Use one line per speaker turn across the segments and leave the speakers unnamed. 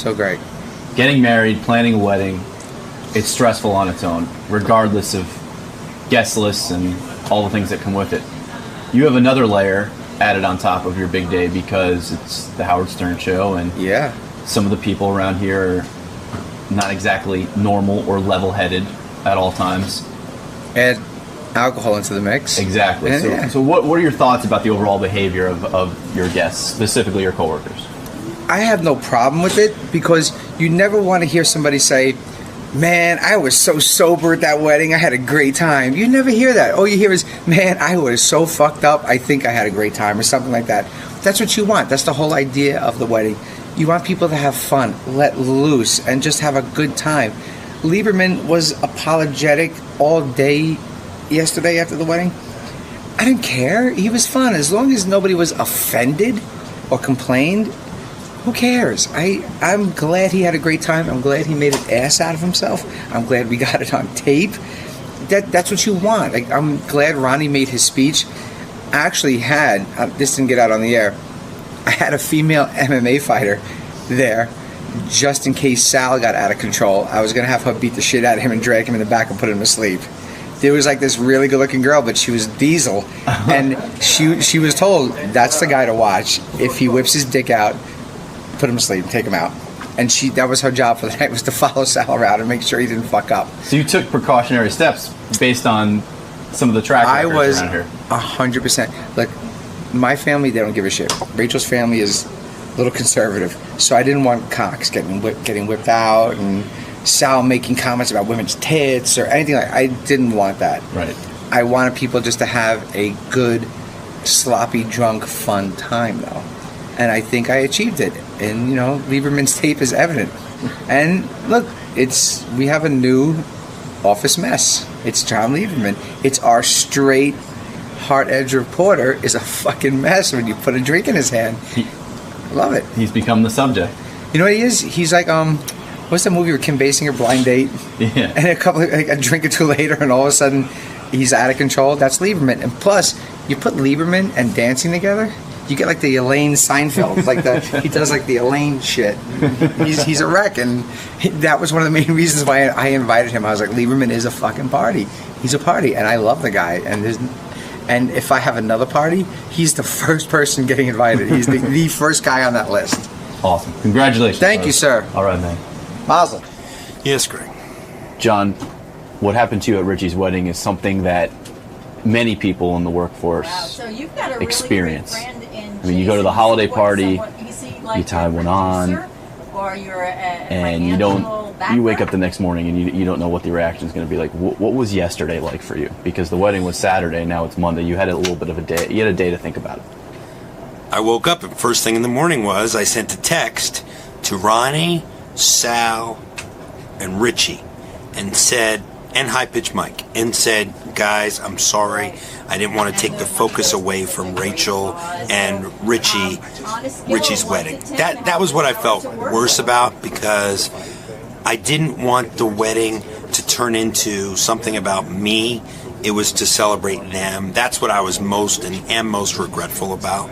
So great.
Getting married, planning a wedding, it's stressful on its own, regardless of guest lists and all the things that come with it. You have another layer added on top of your big day because it's the Howard Stern show, and some of the people around here are not exactly normal or level-headed at all times.
Add alcohol into the mix.
Exactly. So what are your thoughts about the overall behavior of your guests, specifically your coworkers?
I have no problem with it because you never want to hear somebody say, man, I was so sober at that wedding. I had a great time. You never hear that. All you hear is, man, I was so fucked up. I think I had a great time or something like that. That's what you want. That's the whole idea of the wedding. You want people to have fun, let loose, and just have a good time. Lieberman was apologetic all day yesterday after the wedding. I didn't care. He was fun. As long as nobody was offended or complained, who cares? I'm glad he had a great time. I'm glad he made an ass out of himself. I'm glad we got it on tape. That's what you want. I'm glad Ronnie made his speech. I actually had, this didn't get out on the air, I had a female MMA fighter there just in case Sal got out of control. I was going to have her beat the shit out of him and drag him in the back and put him to sleep. There was like this really good-looking girl, but she was Diesel. And she was told, that's the guy to watch. If he whips his dick out, put him to sleep, take him out. And that was her job for the night, was to follow Sal around and make sure he didn't fuck up.
So you took precautionary steps based on some of the track records around here.
I was 100%. Like, my family, they don't give a shit. Rachel's family is a little conservative. So I didn't want cocks getting whipped out and Sal making comments about women's tits or anything like that. I didn't want that.
Right.
I wanted people just to have a good, sloppy, drunk, fun time, though. And I think I achieved it. And, Lieberman's tape is evident. And look, we have a new office mess. It's John Lieberman. It's our straight, hard-edged reporter is a fucking mess when you put a drink in his hand. Love it.
He's become the subject.
You know what he is? He's like, what's that movie with Kim Basinger, Blind Date?
Yeah.
And a drink or two later, and all of a sudden, he's out of control. That's Lieberman. And plus, you put Lieberman and dancing together, you get like the Elaine Seinfeld, he does like the Elaine shit. He's a wreck, and that was one of the main reasons why I invited him. I was like, Lieberman is a fucking party. He's a party, and I love the guy. And if I have another party, he's the first person getting invited. He's the first guy on that list.
Awesome. Congratulations.
Thank you, sir.
All right, man.
Mazel.
Yes, Greg.
John, what happened to you at Richie's wedding is something that many people in the workforce experience. I mean, you go to the holiday party, you tie one on, and you wake up the next morning and you don't know what the reaction is going to be like. What was yesterday like for you? Because the wedding was Saturday, now it's Monday. You had a little bit of a day. You had a day to think about it.
I woke up and first thing in the morning was I sent a text to Ronnie, Sal, and Richie and said, and High Pitch Mike, and said, guys, I'm sorry. I didn't want to take the focus away from Rachel and Richie's wedding. That was what I felt worse about, because I didn't want the wedding to turn into something about me. It was to celebrate them. That's what I was most and am most regretful about.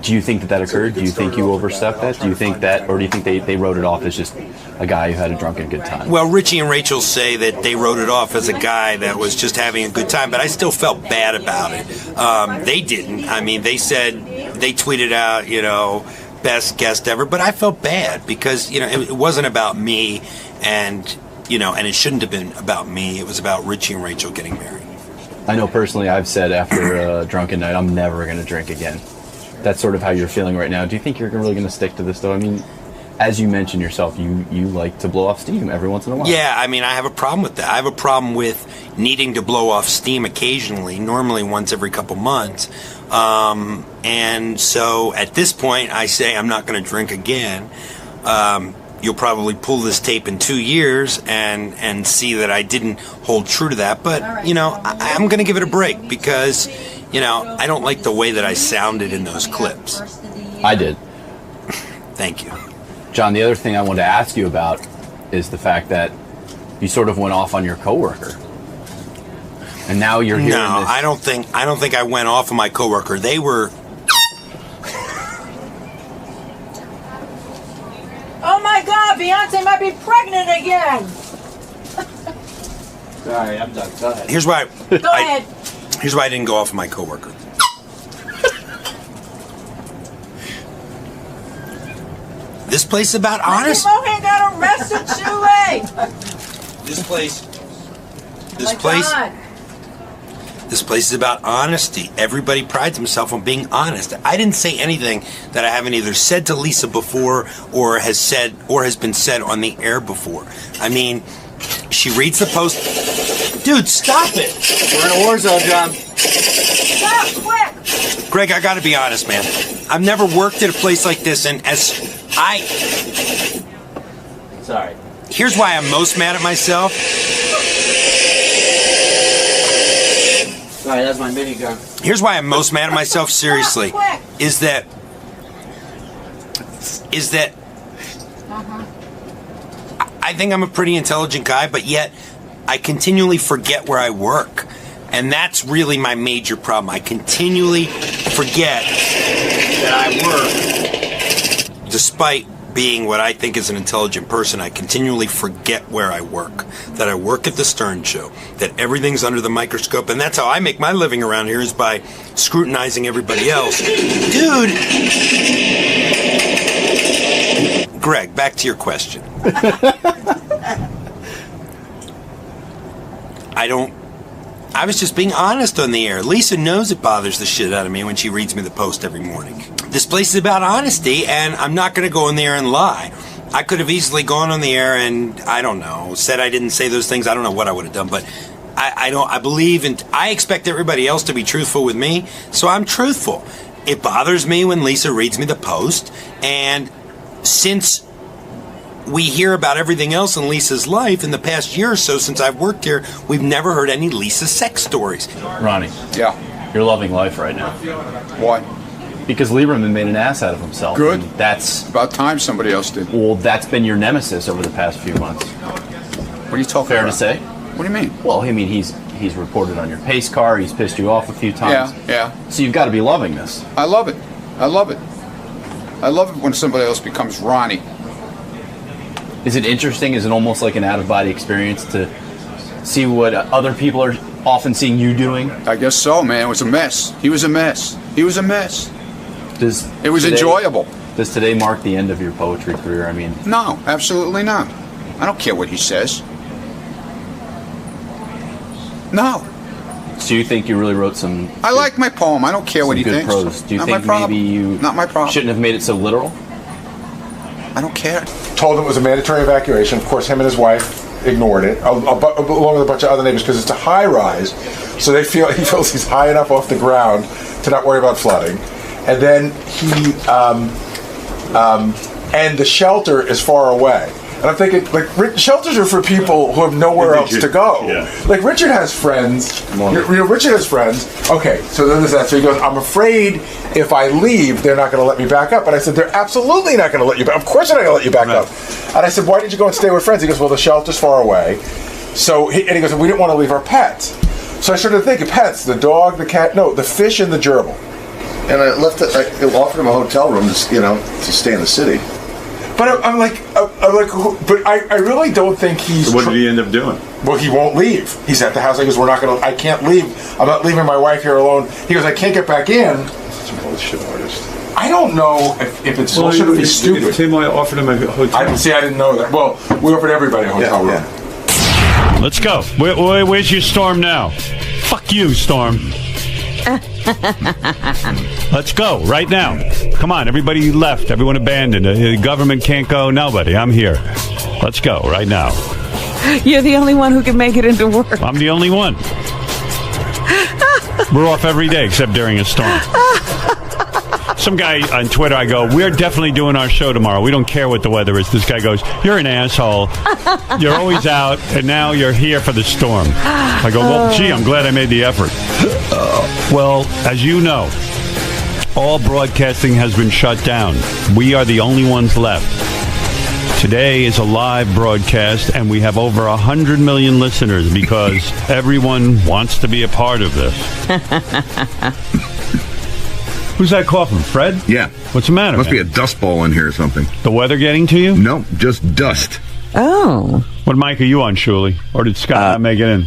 Do you think that occurred? Do you think you overstepped that? Do you think that, or do you think they wrote it off as just a guy who had a drunken good time?
Well, Richie and Rachel say that they wrote it off as a guy that was just having a good time, but I still felt bad about it. They didn't. I mean, they said, they tweeted out, best guest ever, but I felt bad because, it wasn't about me, and it shouldn't have been about me. It was about Richie and Rachel getting married.
I know personally I've said after a drunken night, I'm never going to drink again. That's sort of how you're feeling right now. Do you think you're really going to stick to this, though? I mean, as you mentioned yourself, you like to blow off steam every once in a while.
Yeah, I mean, I have a problem with that. I have a problem with needing to blow off steam occasionally, normally once every couple months. And so at this point, I say I'm not going to drink again. You'll probably pull this tape in 2 years and see that I didn't hold true to that. But, I'm going to give it a break because... I don't like the way that I sounded in those clips.
I did.
Thank you.
John, the other thing I wanted to ask you about is the fact that you sort of went off on your coworker. And now you're hearing this.
I don't think I went off on my coworker. They were
God, Beyonce might be pregnant again.
Sorry, I'm done. Go ahead.
Here's why.
Go ahead.
Here's why I didn't go off my coworker. This place is about honest.
Mohan got arrested too late.
This place.
God.
This place is about honesty. Everybody prides himself on being honest. I didn't say anything that I haven't either said to Lisa before or has been said on the air before. I mean, she reads the post. Dude, stop it.
We're in a war zone, John.
Stop, quick.
Greg, I gotta be honest, man. I've never worked at a place like this, and
Sorry.
here's why I'm most mad at myself.
Sorry, that's my minigun.
Here's why I'm most mad at myself, seriously, is that I think I'm a pretty intelligent guy, but yet I continually forget where I work. And that's really my major problem. I continually forget that I work. Despite being what I think is an intelligent person, I continually forget where I work. That I work at the Stern Show. That everything's under the microscope. And that's how I make my living around here, is by scrutinizing everybody else. Dude! Greg, back to your question. I was just being honest on the air. Lisa knows it bothers the shit out of me when she reads me the post every morning. This place is about honesty, and I'm not going to go in there and lie. I could have easily gone on the air and, I don't know, said I didn't say those things. I don't know what I would have done, but I believe in, I expect everybody else to be truthful with me, so I'm truthful. It bothers me when Lisa reads me the post, and since we hear about everything else in Lisa's life in the past year or so since I've worked here, we've never heard any Lisa sex stories.
Ronnie.
Yeah.
You're loving life right now.
Why?
Because Lieberman made an ass out of himself.
Good.
And that's
About time somebody else did.
well, that's been your nemesis over the past few months.
What are you talking
Fair
about?
to say?
What do you mean?
Well, I mean, he's reported on your pace car. He's pissed you off a few times.
Yeah.
So you've got to be loving this.
I love it. I love it. I love it when somebody else becomes Ronnie.
Is it interesting? Is it almost like an out-of-body experience to see what other people are often seeing you doing?
I guess so, man. It was a mess. He was a mess. He was a mess. It was enjoyable.
Does today mark the end of your poetry career? I mean,
No, absolutely not. I don't care what he says. No.
so you think you really wrote some?
I like my poem. I don't care what he
good
thinks.
prose. Do you
Not
think
my problem.
maybe you
Not my problem.
shouldn't have made it so literal?
I don't care.
Told him it was a mandatory evacuation. Of course, him and his wife ignored it, along with a bunch of other neighbors, because it's a high rise, so he feels he's high enough off the ground to not worry about flooding. And then and the shelter is far away. And I'm thinking, like, shelters are for people who have nowhere else to go.
Yeah.
Like, Richard has friends. Richard has friends. Okay, so then there's that. So he goes, I'm afraid if I leave, they're not going to let me back up. And I said, they're absolutely not going to let you back. Of course they're not going to let you back up. And I said, why did you go and stay with friends? He goes, well, the shelter's far away. So he goes, we didn't want to leave our pets. So I started thinking, pets, the dog, the cat, no, the fish and the gerbil.
And I offered him a hotel room to stay in the city.
But I'm like, but I really don't think he's.
So what did he end up doing?
Well, he won't leave. He's at the house. He goes, I can't leave. I'm not leaving my wife here alone. He goes, I can't get back in.
Such a bullshit artist.
I don't know if it's bullshit or if he's stupid.
Tim, I offered him a hotel.
I didn't know that. Well, we offered everybody a hotel room.
Yeah.
Let's go. Where's your Storm now? Fuck you, Storm. Let's go right now. Come on, everybody left. Everyone abandoned. The government can't go. Nobody. I'm here. Let's go right now.
You're the only one who can make it into work.
I'm the only one. We're off every day except during a storm. Some guy on Twitter, I go, we're definitely doing our show tomorrow. We don't care what the weather is. This guy goes, you're an asshole. You're always out, and now you're here for the storm. I go, well, gee, I'm glad I made the effort. Well, as you know, all broadcasting has been shut down. We are the only ones left. Today is a live broadcast, and we have over 100 million listeners because everyone wants to be a part of this. Who's that coughing? Fred?
Yeah.
What's the matter?
Must
man?
be a dust ball in here or something.
The weather getting to you?
No, just dust.
Oh.
What mic are you on, Shuli? Or did Scott not make it in?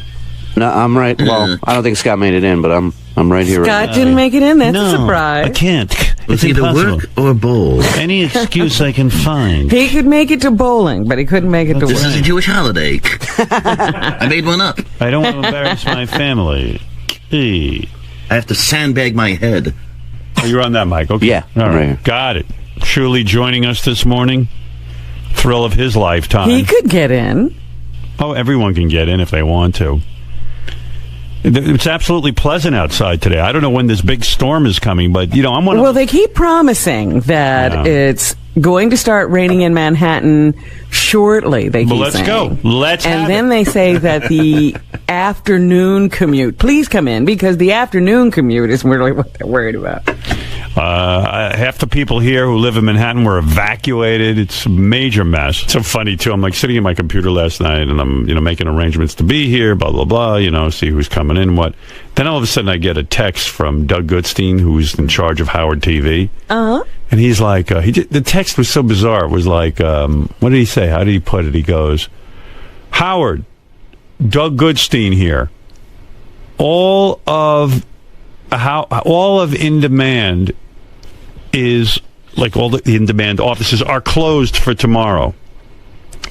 No, I'm right. Well, I don't think Scott made it in, but I'm right here.
Scott didn't make it in. That's a surprise.
I can't.
It's either
impossible.
work or bowl.
Any excuse I can find.
He could make it to bowling, but he couldn't make it to
This
work.
is a Jewish holiday. I made one up.
I don't want to embarrass my family. Hey.
I have to sandbag my head.
Oh, you're on that mic. Okay.
Yeah,
All
I'm
right.
right here.
Got it. Shuli joining us this morning. Thrill of his lifetime.
He could get in.
Oh, everyone can get in if they want to. It's absolutely pleasant outside today. I don't know when this big storm is coming, but, I'm one of
Well, they keep promising that it's going to start raining in Manhattan shortly, they keep
Well, let's
saying.
go. Let's
And
have
then
it.
they say that the afternoon commute, please come in, because the afternoon commute is really what they're worried about.
Half the people here who live in Manhattan were evacuated. It's a major mess. It's so funny, too. I'm like sitting at my computer last night and I'm, making arrangements to be here, blah, blah, blah, see who's coming in, what. Then all of a sudden I get a text from Doug Goodstein, who's in charge of Howard TV.
Uh-huh.
And he's like, the text was so bizarre. It was like, what did he say? How did he put it? He goes, Howard, Doug Goodstein here. All of In Demand is, like all the In Demand offices are closed for tomorrow.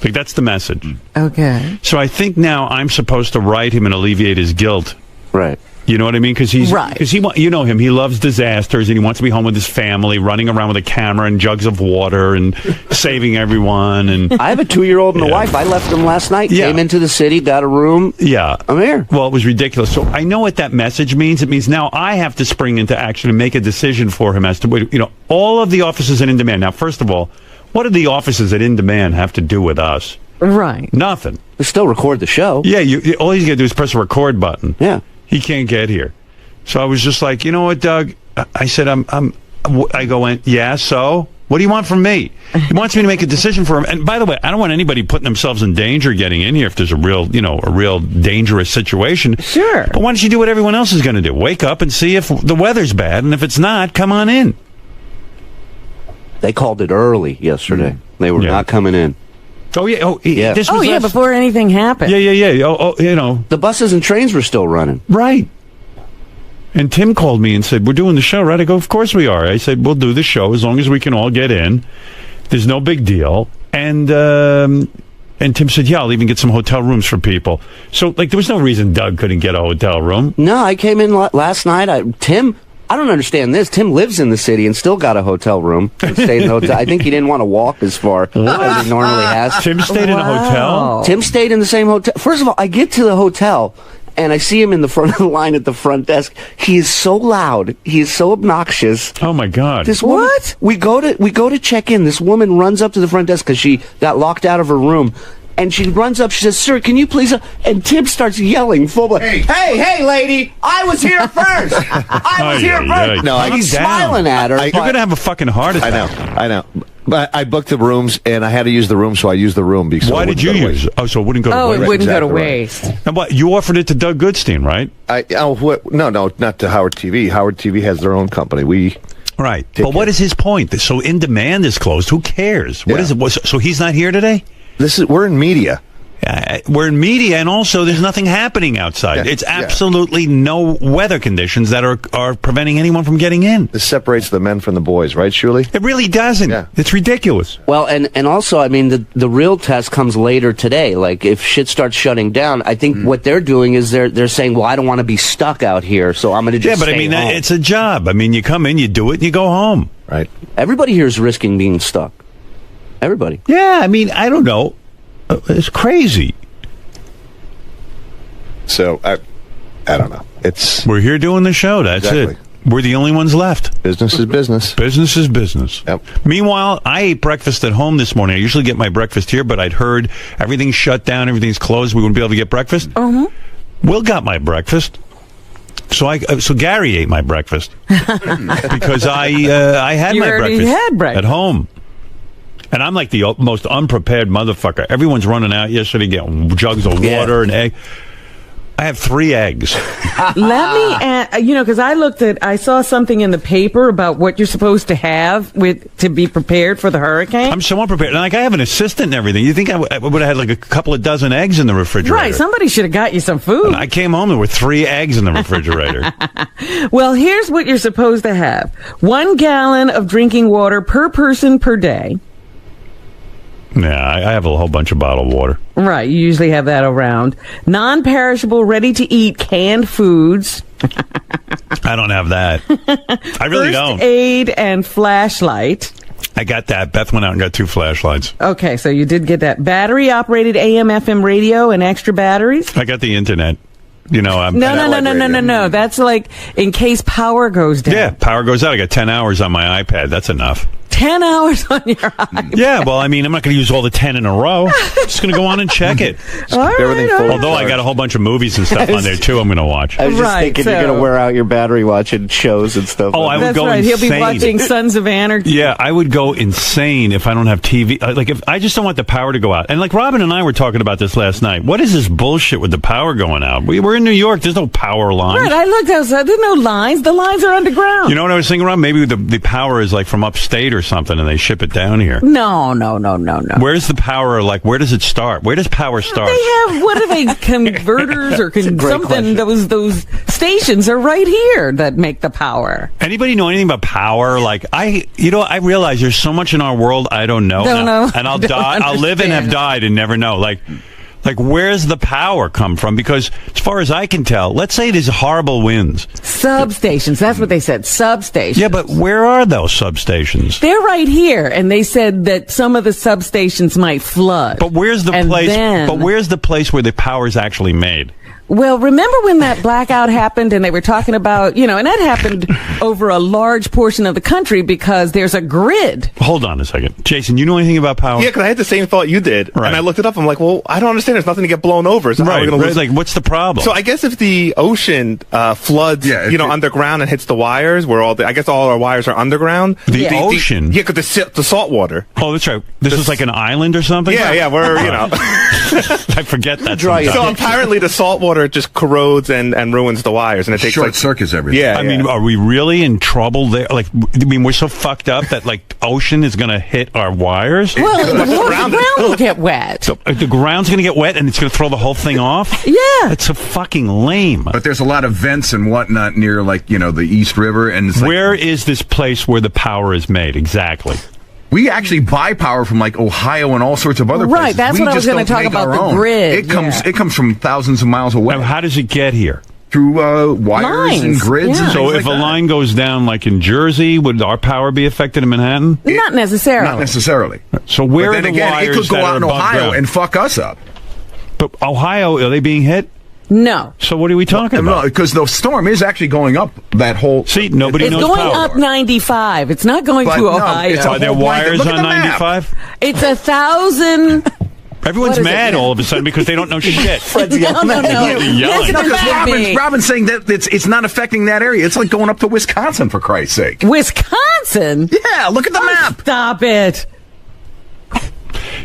Like, that's the message.
Okay.
So I think now I'm supposed to write him and alleviate his guilt.
Right.
You know what I mean? Because he's
right.
Because you know him. He loves disasters and he wants to be home with his family, running around with a camera and jugs of water and saving everyone. And
I have a 2-year-old and a wife. I left them last night.
Yeah.
Came into the city, got a room.
Yeah,
I'm here.
Well, it was ridiculous. So I know what that message means. It means now I have to spring into action and make a decision for him as to all of the offices at In Demand. Now, first of all, what do the offices at In Demand have to do with us?
Right.
Nothing.
They still record the show.
Yeah, all he's got to do is press a record button.
Yeah.
He can't get here. So I was just like, you know what, Doug? I said, I go in, yeah, so? What do you want from me? He wants me to make a decision for him. And by the way, I don't want anybody putting themselves in danger getting in here if there's a real dangerous situation.
Sure.
But why don't you do what everyone else is going to do? Wake up and see if the weather's bad, and if it's not, come on in.
They called it early yesterday. They were not coming in.
Oh, yeah.
Yeah.
Before anything happened.
Yeah. Oh,
The buses and trains were still running.
Right. And Tim called me and said, we're doing the show, right? I go, of course we are. I said, we'll do the show as long as we can all get in. There's no big deal. And Tim said, yeah, I'll even get some hotel rooms for people. So, there was no reason Doug couldn't get a hotel room.
No, I came in last night. I don't understand this. Tim lives in the city and still got a hotel room. Stayed in the hotel. I think he didn't want to walk as far as he normally has.
Tim stayed in a hotel?
Tim stayed in the same hotel. First of all, I get to the hotel and I see him in the front of the line at the front desk. He is so loud. He is so obnoxious.
Oh my God!
This woman, what? We go to check in. This woman runs up to the front desk because she got locked out of her room. And she runs up, she says, sir, can you please... And Tim starts yelling full blown, hey, lady, I was here first. I was here first.
No,
I'm smiling at her.
You're going to have a fucking heart attack.
I know. But I booked the rooms, and I had to use the room, so I used the room. Because
why did you use it? Oh, so it wouldn't go to waste.
It wouldn't go to
Exactly
waste.
right.
And what, you offered it to Doug Goodstein, right?
No, not to Howard TV. Howard TV has their own company.
Right. But what is his point? So In Demand is closed. Who cares? What is it? So he's not here today?
We're in media.
We're in media, and also there's nothing happening outside. It's absolutely no weather conditions that are preventing anyone from getting in.
This separates the men from the boys, right, Shuli?
It really doesn't. Yeah. It's ridiculous.
Well, and also, I mean, the real test comes later today. Like, if shit starts shutting down, I think what they're doing is they're saying, well, I don't want to be stuck out here, so I'm going to just
but I mean,
home.
it's a job. I mean, you come in, you do it, and you go home.
Right.
Everybody here is risking being stuck. Everybody.
Yeah, I mean, I don't know. It's crazy.
So, I don't know.
We're here doing the show. That's it. We're the only ones left.
Business is business.
Business is business.
Yep.
Meanwhile, I ate breakfast at home this morning. I usually get my breakfast here, but I'd heard everything's shut down, everything's closed. We wouldn't be able to get breakfast. Will got my breakfast. So Gary ate my breakfast because I had my breakfast at home. And I'm like the most unprepared motherfucker. Everyone's running out yesterday getting jugs of water and egg. I have 3 eggs.
Let me, because I saw something in the paper about what you're supposed to have to be prepared for the hurricane.
I'm so unprepared. Like, I have an assistant and everything. You think I would have had like a couple of dozen eggs in the refrigerator?
Right. Somebody should have got you some food.
And I came home, there were 3 eggs in the refrigerator.
Well, here's what you're supposed to have. 1 gallon of drinking water per person per day.
Yeah, I have a whole bunch of bottled water.
Right, you usually have that around. Non-perishable, ready-to-eat canned foods.
I don't have that. I really don't.
First aid and flashlight.
I got that. Beth went out and got 2 flashlights.
Okay, so you did get that. Battery-operated AM/FM radio and extra batteries.
I got the internet.
No. That's like in case power goes down.
Yeah, power goes out. I got 10 hours on my iPad. That's enough.
10 hours on your iPad.
Yeah, well, I mean, I'm not going to use all the 10 in a row. I'm just going to go on and check it. Although I got a whole bunch of movies and stuff on there, too, I'm going to watch.
I was just thinking you're going to wear out your battery watching shows and stuff.
Oh, I would go insane.
He'll be watching Sons of Anarchy.
Yeah, I would go insane if I don't have TV. Like, if I just don't want the power to go out. And like Robin and I were talking about this last night. What is this bullshit with the power going out? We're in New York. There's no power lines.
Right, I looked outside. There's no lines. The lines are underground.
You know what I was thinking, Rob? Maybe the power is like from upstate or something, and they ship it down here.
No.
Where's the power? Like, where does it start? Where does power start?
They have, what are they, converters or something?
Question.
Those stations are right here that make the power.
Anybody know anything about power? Like, I realize there's so much in our world I don't know.
Don't know.
And I'll die. I'll live and have died and never know. Like, where's the power come from? Because as far as I can tell, let's say there's horrible winds.
Substations. That's what they said. Substations.
Yeah, but where are those substations?
They're right here, and they said that some of the substations might flood.
But where's the place where the power is actually made?
Well, remember when that blackout happened and they were talking about, and that happened over a large portion of the country because there's a grid.
Hold on a second. Jason, you know anything about power?
Yeah, because I had the same thought you did. Right. And I looked it up. I'm like, well, I don't understand. There's nothing to get blown over. So how are we going to lose?
Like, what's the problem?
So I guess if the ocean floods, underground and hits the wires, where I guess all our wires are underground.
The ocean?
Yeah, because the salt water.
Oh, that's right. This is like an island or something?
Yeah, we're,
I forget that sometimes.
So apparently the salt water just corrodes and ruins the wires, and it takes
short circuits everything.
Yeah,
I mean, are we really in trouble there? Like, I mean, we're so fucked up that like ocean is going to hit our wires.
Well, the ground will get wet.
So the ground's going to get wet, and it's going to throw the whole thing off.
Yeah,
it's so fucking lame.
But there's a lot of vents and whatnot near, like the East River, and it's
where is this place where the power is made exactly?
We actually buy power from like Ohio and all sorts of other places.
Right, that's what I was going to talk about, the grid.
It comes from thousands of miles away.
Now, how does it get here?
Through wires and grids.
Yeah.
And
so if a line goes down like in Jersey, would our power be affected in Manhattan?
Not necessarily.
Not necessarily.
So where
but
are
then
the
again,
wires
it could go
that
out
are
in
above
Ohio
ground?
and fuck us up.
But Ohio, are they being hit?
No.
So what are we talking about?
No, because the storm is actually going up that whole...
See, nobody knows
power. It's going
power.
up 95. It's not going to Ohio.
Are there wires on 95?
It's 1,000...
Everyone's mad all of a sudden because they don't know shit.
Fred's yelling. No.
Robin's saying that it's not affecting that area. It's like going up to Wisconsin, for Christ's sake.
Wisconsin?
Yeah, look at the map.
Stop it.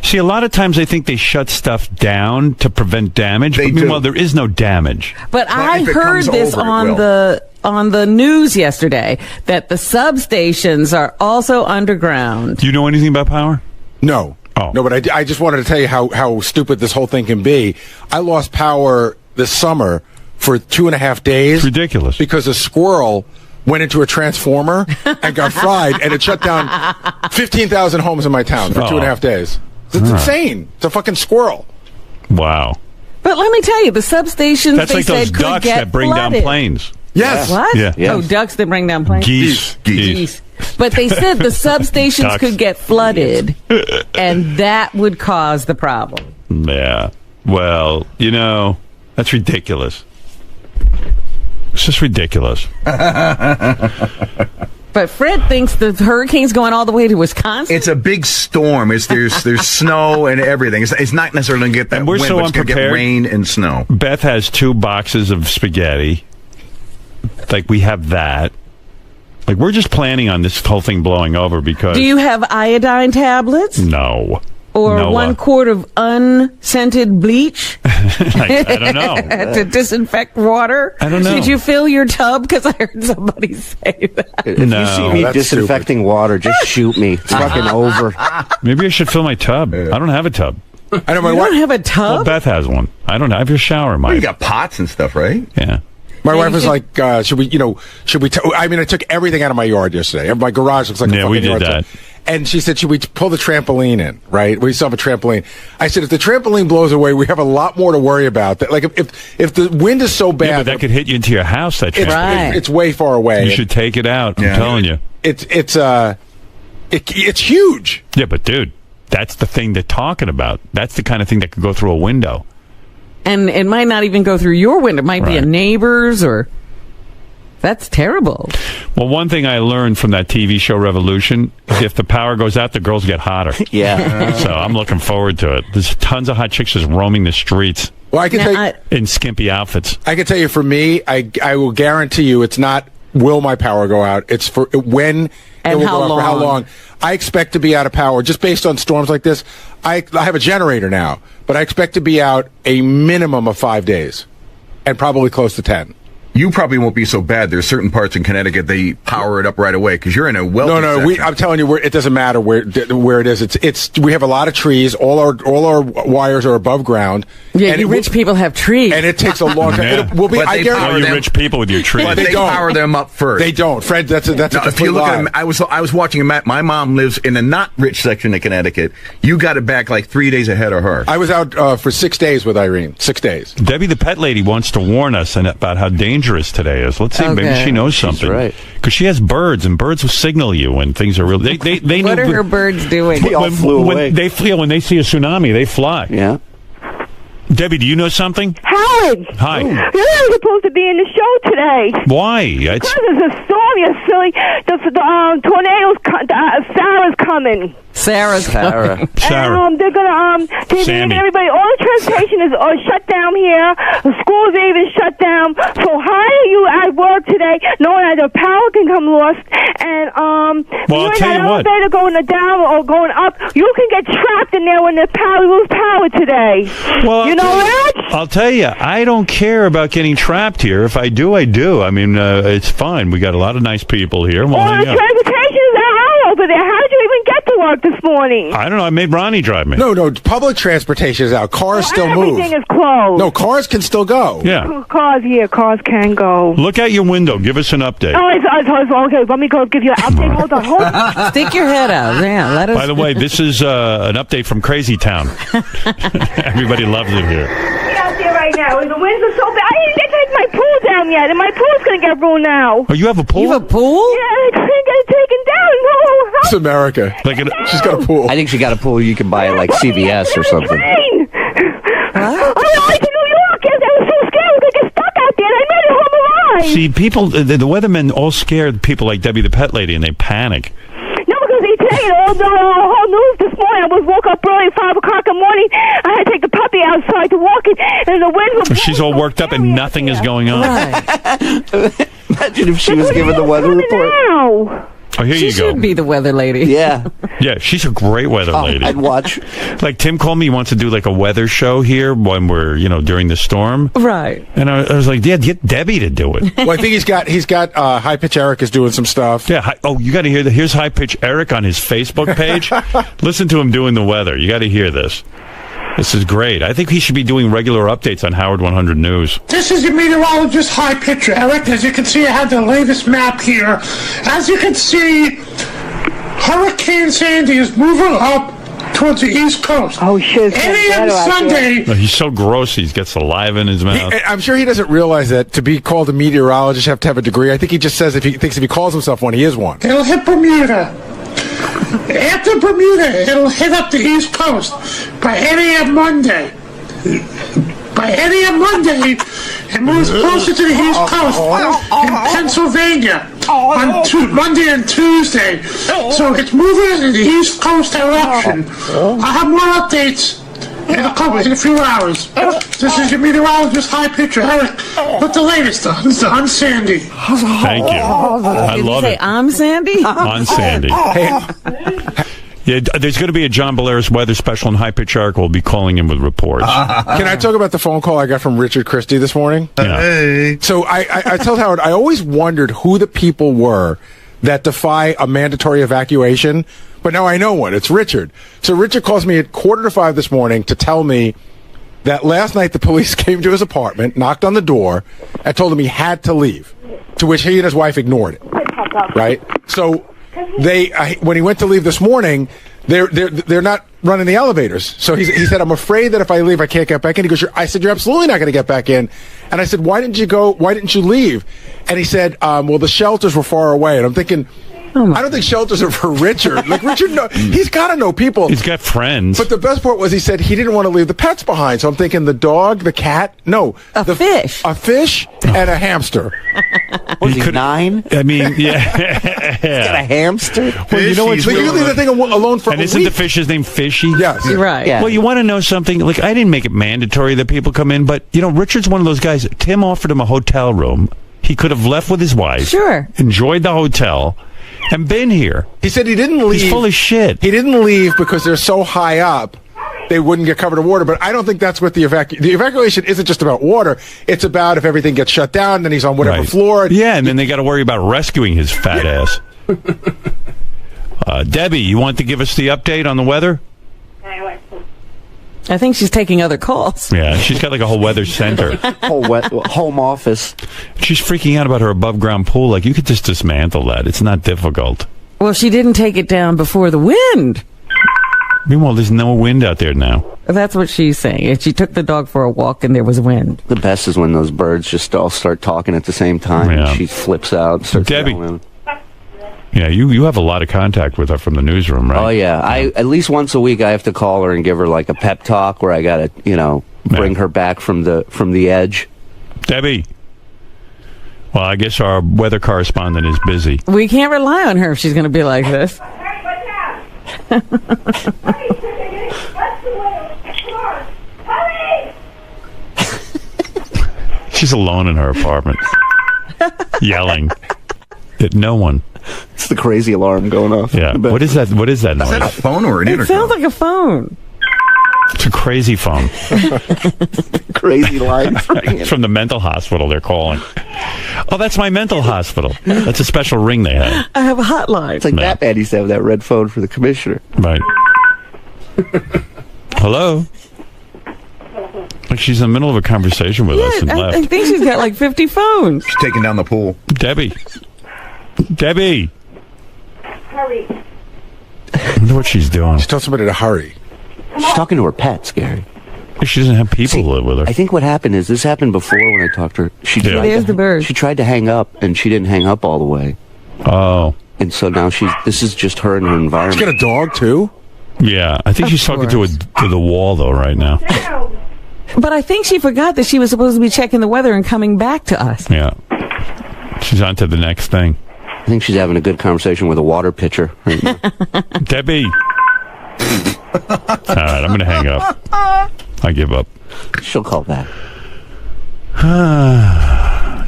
See, a lot of times I think they shut stuff down to prevent damage. But meanwhile, there is no damage.
But I heard this on the news yesterday that the substations are also underground.
Do you know anything about power?
No.
Oh.
No, but I just wanted to tell you how stupid this whole thing can be. I lost power this summer for 2.5 days.
It's ridiculous.
Because a squirrel went into a transformer and got fried, and it shut down 15,000 homes in my town for 2.5 days. It's insane. It's a fucking squirrel.
Wow.
But let me tell you, the substations,
that's like those ducks that bring down planes.
Yes.
What?
Yeah.
Yes. Oh, ducks that bring down planes?
Geese.
But they said the substations could get flooded, and that would cause the problem.
Yeah. Well, that's ridiculous. It's just ridiculous.
But Fred thinks the hurricane's going all the way to Wisconsin.
It's a big storm. There's snow and everything. It's not necessarily going to get that
we're
wind,
so
but it's going to get rain and snow.
Beth has 2 boxes of spaghetti. Like, we have that. Like, we're just planning on this whole thing blowing over because...
Do you have iodine tablets?
No.
Or 1 quart of unscented bleach?
I don't know.
To disinfect water?
I don't know.
Did you fill your tub? Because I heard somebody say that.
If you see me disinfecting water, just shoot me. It's fucking over.
Maybe I should fill my tub. I don't have a tub.
I know
You don't have a tub?
Well, Beth has one. I don't have your shower, Mike.
You got pots and stuff, right?
Yeah.
My wife was like, should we I mean, I took everything out of my yard yesterday. My garage looks like a fucking
we did
yard.
that.
And she said, should we pull the trampoline in, right? We still have a trampoline. I said, if the trampoline blows away, we have a lot more to worry about. Like, if the wind is so bad.
Yeah, but that could hit you into your house, that
it's,
trampoline.
it's way far away.
You should take it out. I'm telling you.
It's huge.
Yeah, but dude, that's the thing they're talking about. That's the kind of thing that could go through a window.
And it might not even go through your window. It might be a neighbor's or... That's terrible.
Well, one thing I learned from that TV show Revolution is if the power goes out, the girls get hotter.
Yeah.
So I'm looking forward to it. There's tons of hot chicks just roaming the streets.
Well, I can tell you,
in skimpy outfits.
I can tell you, for me, I will guarantee you, it's not will my power go out. It's for when
and
it will
how
go out,
long.
for how long. I expect to be out of power just based on storms like this. I have a generator now, but I expect to be out a minimum of 5 days, and probably close to 10.
You probably won't be so bad. There's certain parts in Connecticut they power it up right away because you're in a wealthy section.
I'm telling you, it doesn't matter where it is. It's we have a lot of trees. All our wires are above ground.
Yeah, you rich people have trees,
and it takes a long time.
Yeah.
I guarantee
you rich people with your trees.
But they don't. Them up first.
They don't, Fred. That's a
if you look at them, I was watching a map. My mom lives in a not rich section of Connecticut. You got it back like 3 days ahead of her.
I was out for 6 days with Irene. 6 days.
Debbie the pet lady wants to warn us about how dangerous today is. Let's see, maybe she knows something.
Right.
Because she has birds, and birds will signal you when things are real. They
what
know
are her birds doing?
They all flew away.
When they see a tsunami, they fly.
Yeah.
Debbie, do you know something?
Howard!
Hi.
You're not supposed to be in the show today.
Why?
Because there's a storm, you silly. The tornadoes, Sarah's coming.
Sarah.
And they're gonna
Sammy.
everybody. All the transportation is shut down here. The schools are even shut down. So how are you at work today, knowing that the power can come lost? And
well, I'll tell you what.
elevator going down or going up, you can get trapped in there when the power lose power today.
Well,
you know that?
I'll tell you, I don't care about getting trapped here. If I do, I do. I mean, it's fine. We got a lot of nice people here. We'll hang
the
out.
transportation is out over there. How did you even get to work this morning?
I don't know. I made Ronnie drive me.
No. Public transportation is out. Cars still move.
Everything is closed.
No, cars can still go.
Yeah.
Cars can go.
Look out your window. Give us an update.
Oh, it's okay. Let me go give you an update. Hold on.
Stick your head out. Yeah, let us.
By the way, this is an update from Crazy Town. Everybody loves it here.
Out there right now. The winds are so bad. I didn't get to take my pool down yet, and my pool's going to get ruined now.
Oh, you have a pool?
You have a pool?
Yeah, I can't get it taken down. No,
It's America. She's got a pool.
I think she got a pool you can buy at like CVS or something.
Rain. I went to New York, and I was so scared I was going to get stuck out there, and I made it home alive.
See, people, the weathermen all scared people like Debbie the pet lady, and they panic.
No, because they tell you the whole news this morning. I was woke up early at 5 o'clock in the morning. I had to take the puppy outside to walk it, and the wind was...
She's all worked up, and nothing is going on.
Imagine if she was given the weather report.
Now.
Oh, here
She
you go.
should be the weather lady.
Yeah.
Yeah, she's a great weather lady.
I'd watch.
Like Tim called me, he wants to do like a weather show here when we're, during the storm.
Right.
And I was like, yeah, get Debbie to do it.
Well, I think he's got High Pitch Eric is doing some stuff.
Yeah. You got to hear here's High Pitch Eric on his Facebook page. Listen to him doing the weather. You got to hear this. This is great. I think he should be doing regular updates on Howard 100 News.
This is your meteorologist, High Pitcher Eric. As you can see, I have the latest map here. As you can see, Hurricane Sandy is moving up towards the East Coast.
Oh, shit.
8 a.m. Sunday.
Oh, he's so gross. He gets saliva in his mouth.
I'm sure he doesn't realize that to be called a meteorologist, you have to have a degree. I think he just says if he calls himself one, he is one.
It'll hit Bermuda. After Bermuda, it'll hit up the East Coast by 8 a.m. Monday. By 8 a.m. Monday, it moves closer to the East Coast in Pennsylvania on Monday and Tuesday. So it's moving in the East Coast direction. I'll have more updates in a few hours. This is your meteorologist, High Pitcher Eric, with the latest on Sandy.
Thank you. I
Did
love
you say
it.
I'm Sandy?
On Sandy. Yeah, there's going to be a John Belair's weather special, and High Pitch Eric will be calling in with reports.
Can I talk about the phone call I got from Richard Christie this morning?
Hey.
So I told Howard, I always wondered who the people were that defy a mandatory evacuation, but now I know one. It's Richard. So Richard calls me at 4:45 this morning to tell me that last night the police came to his apartment, knocked on the door, and told him he had to leave, to which he and his wife ignored it. Right? So when he went to leave this morning, they're not running the elevators. So he said, I'm afraid that if I leave, I can't get back in. He goes, I said, you're absolutely not going to get back in. And I said, why didn't you leave? And he said, well, the shelters were far away. And I'm thinking, I don't think shelters are for Richard. Like, Richard, he's got to know people.
He's got friends.
But the best part was he said he didn't want to leave the pets behind. So I'm thinking the dog, the cat,
a fish.
A fish and a hamster.
Was he 9?
I mean, yeah.
He's got a hamster?
Well, you know what's
So you can leave the thing alone for
and
a
isn't
week.
the fish's name Fishy?
Yes.
Right.
Yeah.
Well, you want to know something? Like, I didn't make it mandatory that people come in, but, Richard's one of those guys. Tim offered him a hotel room. He could have left with his wife.
Sure.
Enjoyed the hotel. And been here.
He said he didn't leave.
He's full of shit.
He didn't leave because they're so high up, they wouldn't get covered in water. But I don't think that's what the evacuation isn't just about water. It's about if everything gets shut down, then he's on whatever floor.
Yeah, and then they got to worry about rescuing his fat ass. Debbie, you want to give us the update on the weather?
I think she's taking other calls.
Yeah, she's got like a whole weather center.
Home office.
She's freaking out about her above-ground pool. Like, you could just dismantle that. It's not difficult.
Well, she didn't take it down before the wind.
Meanwhile, there's no wind out there now.
That's what she's saying. She took the dog for a walk and there was wind.
The best is when those birds just all start talking at the same time.
Yeah.
And she flips out and starts
Debbie.
yelling.
Yeah, you have a lot of contact with her from the newsroom, right?
Oh, yeah. I at least once a week I have to call her and give her like a pep talk where I got to, bring her back from the edge.
Debbie. Well, I guess our weather correspondent is busy.
We can't rely on her if she's going to be like this.
She's alone in her apartment, yelling at no one.
It's the crazy alarm going off.
Yeah. What is that? What is that noise?
Is that a phone or an
It
intercom?
sounds like a phone.
It's a crazy phone.
Crazy line.
From the mental hospital they're calling. Oh, that's my mental hospital. That's a special ring they have.
I have a hotline.
It's like Batman used to have that red phone for the commissioner.
Right. Hello? Like she's in the middle of a conversation with us and left.
I think she's got like 50 phones.
She's taking down the pool.
Debbie.
Hurry.
I wonder what she's doing.
She told somebody to hurry.
She's talking to her pets, Gary.
She doesn't have people live with her.
I think what happened is this happened before when I talked to her.
There's the bird.
She tried to hang up, and she didn't hang up all the way.
Oh.
And so now this is just her and her environment.
She's got a dog, too?
Yeah. I think she's talking to the wall, though, right now.
But I think she forgot that she was supposed to be checking the weather and coming back to us.
Yeah. She's on to the next thing.
I think she's having a good conversation with a water pitcher. Right now.
Debbie. All right, I'm going to hang up. I give up.
She'll call back.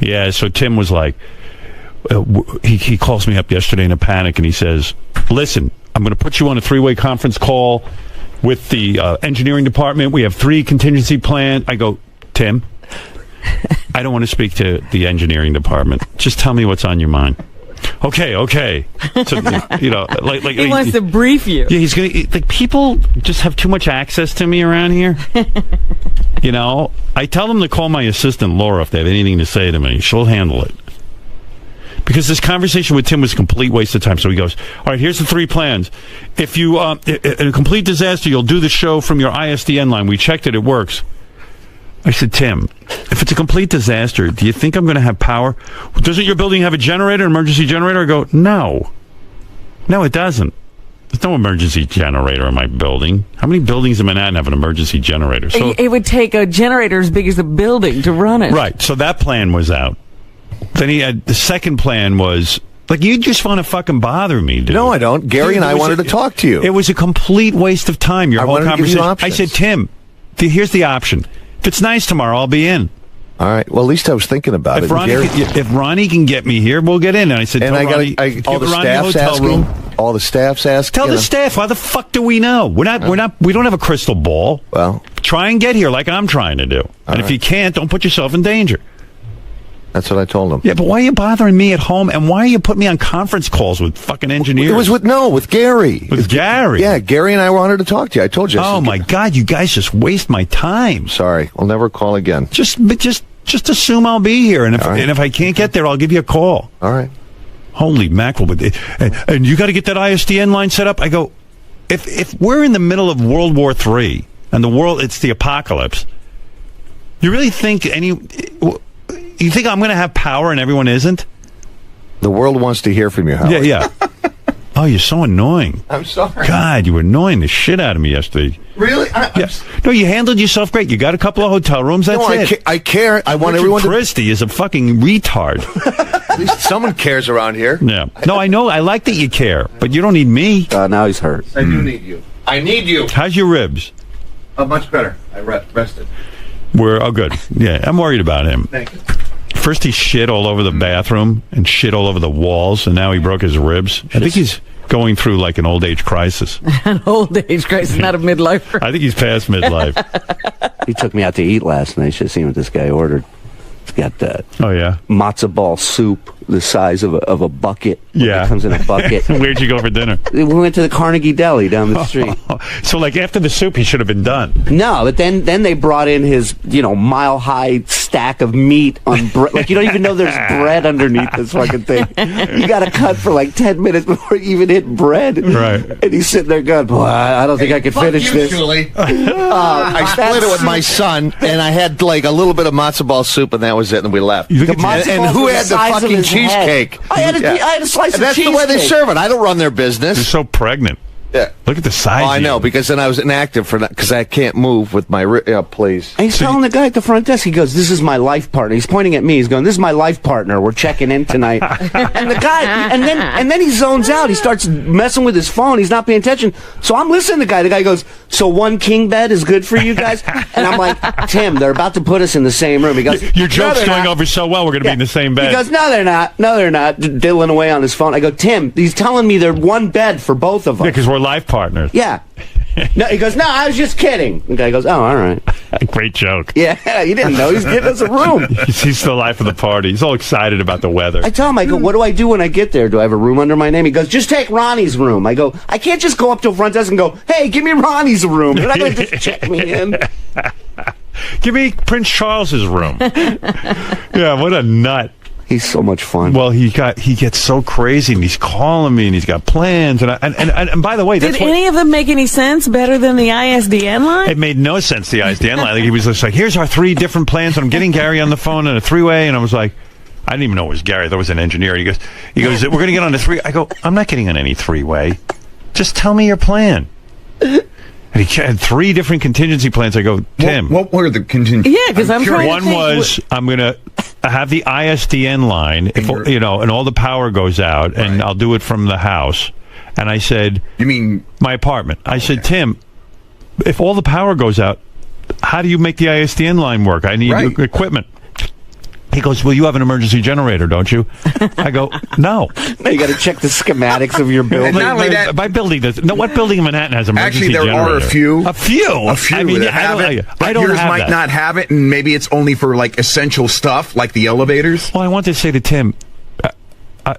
Yeah, so Tim was like, he calls me up yesterday in a panic, and he says, listen, I'm going to put you on a 3-way conference call with the engineering department. We have 3 contingency plans. I go, Tim, I don't want to speak to the engineering department. Just tell me what's on your mind. Okay. So, like
He wants to brief you.
Yeah, he's gonna like people just have too much access to me around here. I tell them to call my assistant Laura if they have anything to say to me. She'll handle it. Because this conversation with Tim was a complete waste of time. So he goes, all right, here's the 3 plans. If you, in a complete disaster, you'll do the show from your ISDN line. We checked it works. I said, Tim, if it's a complete disaster, do you think I'm going to have power? Doesn't your building have a generator, an emergency generator? I go, no, it doesn't. There's no emergency generator in my building. How many buildings in Manhattan have an emergency generator? So
It would take a generator as big as a building to run it.
Right. So that plan was out. Then he had the second plan was like, you just want to fucking bother me, dude.
No, I don't. Gary and I wanted to talk to you.
It was a complete waste of time. Your
I
whole
wanted to give you
conversation. I
options.
said, Tim, here's the option. If it's nice tomorrow, I'll be in.
All right. Well, at least I was thinking about
If
it.
Ronnie can get me here, we'll get in. And I said,
and all the staff's asking. All the staff's asking.
Tell the staff, why the fuck do we know? We don't have a crystal ball.
Well,
try and get here like I'm trying to do. And if you can't, don't put yourself in danger.
That's what I told him.
Yeah, but why are you bothering me at home? And why are you putting me on conference calls with fucking engineers?
It was with Gary.
With Gary?
Yeah, Gary and I wanted to talk to you. I told you.
Oh my God, you guys just waste my time.
Sorry, I'll never call again.
Just assume I'll be here, and if I can't get there, I'll give you a call.
All right.
Holy mackerel! And you got to get that ISDN line set up. I go, if we're in the middle of World War III and it's the apocalypse, you really think you think I'm going to have power and everyone isn't?
The world wants to hear from you, Howard.
Yeah. Oh, you're so annoying.
I'm sorry.
God, you were annoying the shit out of me yesterday.
Really?
Yes. No, you handled yourself great. You got a couple of hotel rooms. That's it.
I care. I want
Richard
everyone to...
Christie is a fucking retard.
At least someone cares around here.
Yeah. No, I know. I like that you care, but you don't need me.
Now he's hurt.
I do need you. I need you.
How's your ribs?
Much better. I rested.
Good. Yeah, I'm worried about him.
Thank you.
First he shit all over the bathroom and shit all over the walls, and now he broke his ribs. I think he's going through like an old age crisis.
An old age crisis, not a midlife.
I think he's past midlife.
He took me out to eat last night. You should have seen what this guy ordered. It's got matzo ball soup the size of a bucket.
Yeah.
It comes in a bucket.
Where'd you go for dinner?
We went to the Carnegie Deli down the street.
So like after the soup, he should have been done.
No, but then they brought in his mile high stack of meat on bread. Like you don't even know there's bread underneath this fucking thing. You got to cut for like 10 minutes before you even hit bread.
Right.
And he's sitting there going, "Boy, I don't think I can finish this."
Julie. I split it with my son, and I had like a little bit of matzo ball soup, and that was it, and we left. And who had the fucking cheesecake?
I had a slice of cheesecake.
That's the way they serve it. I don't run their business.
You're so pregnant.
Yeah.
Look at the size.
Oh, I know, because then I was inactive for that, because I can't move with my... please.
And he's telling the guy at the front desk, he goes, "This is my life partner." He's pointing at me. He's going, "This is my life partner. We're checking in tonight." And the guy, and then he zones out. He starts messing with his phone. He's not paying attention. So I'm listening to the guy. The guy goes, "So one king bed is good for you guys?" And I'm like, "Tim, they're about to put us in the same room." He goes,
"Your joke's going over so well, we're going to be in the same bed."
He goes, "No, they're not. No, they're not." Diddling away on his phone. I go, "Tim, he's telling me they're one bed for both of us."
Yeah, because we're life partners.
Yeah. No, he goes, "No, I was just kidding." The guy goes, "Oh, all right."
Great joke.
Yeah, you didn't know. He's getting us a room.
He's the life of the party. He's all excited about the weather.
I tell him, I go, "What do I do when I get there? Do I have a room under my name?" He goes, "Just take Ronnie's room." I go, "I can't just go up to a front desk and go, 'Hey, give me Ronnie's room.' They're not going to just check me in."
Give me Prince Charles's room. Yeah, what a nut.
He's so much fun.
Well, he gets so crazy, and he's calling me, and he's got plans, and by the way,
did any of them make any sense better than the ISDN line?
It made no sense, the ISDN line. Like, he was just like, "Here's our 3 different plans." And I'm getting Gary on the phone in a 3-way, and I was like, I didn't even know it was Gary. That was an engineer. He goes, "We're going to get on a 3." I go, "I'm not getting on any 3-way. Just tell me your plan." And he had 3 different contingency plans. I go, "Tim,
what were the contingency?"
Yeah, because I'm trying
One
to think
was I'm going to have the ISDN line, and all the power goes out, and I'll do it from the house. And I said,
"You mean
my apartment?" I said, "Tim, if all the power goes out, how do you make the ISDN line work? I need equipment." He goes, "Well, you have an emergency generator, don't you?" I go, "No."
Now you got to check the schematics of your building.
Not only that,
my building does. No, what building in Manhattan has an emergency generator?
Actually, there are a few.
A few. I mean,
that have it.
I don't
yours
have
might
that.
not have it, and maybe it's only for like essential stuff, like the elevators.
Well, I want to say to Tim,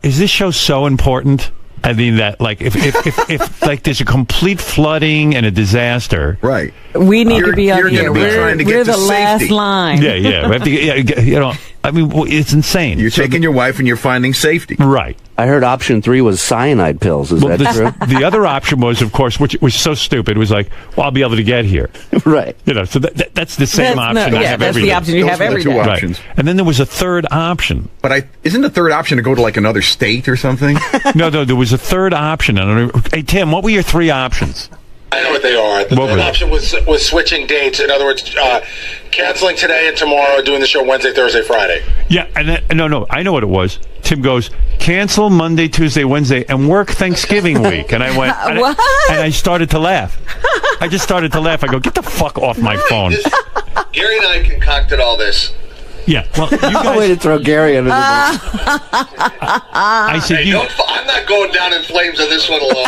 is this show so important? I mean, that like if like there's a complete flooding and a disaster,
right?
We need to be up here.
Trying to get
We're
to
the last
safety.
line.
Yeah. We have to, I mean, it's insane.
You're taking your wife and you're finding safety.
Right.
I heard option 3 was cyanide pills. Is that true?
The other option was, of course, which was so stupid, was like, "Well, I'll be able to get here."
Right.
So that's the same option. I have
that's
every
the
day.
option you have every day.
Right.
Options.
And then there was a third option.
But isn't the third option to go to like another state or something?
No, there was a third option. Hey, Tim, what were your 3 options?
I know what they are. The third option was switching dates. In other words, canceling today and tomorrow, doing the show Wednesday, Thursday, Friday.
Yeah, and then, no, I know what it was. Tim goes, "Cancel Monday, Tuesday, Wednesday, and work Thanksgiving week." And I went,
What?
And I started to laugh. I just started to laugh. I go, "Get the fuck off my phone."
Gary and I concocted all this
Yeah. Well, you guys.
Way to throw Gary under the bus.
I said
Hey, I'm not going down in flames on this one alone.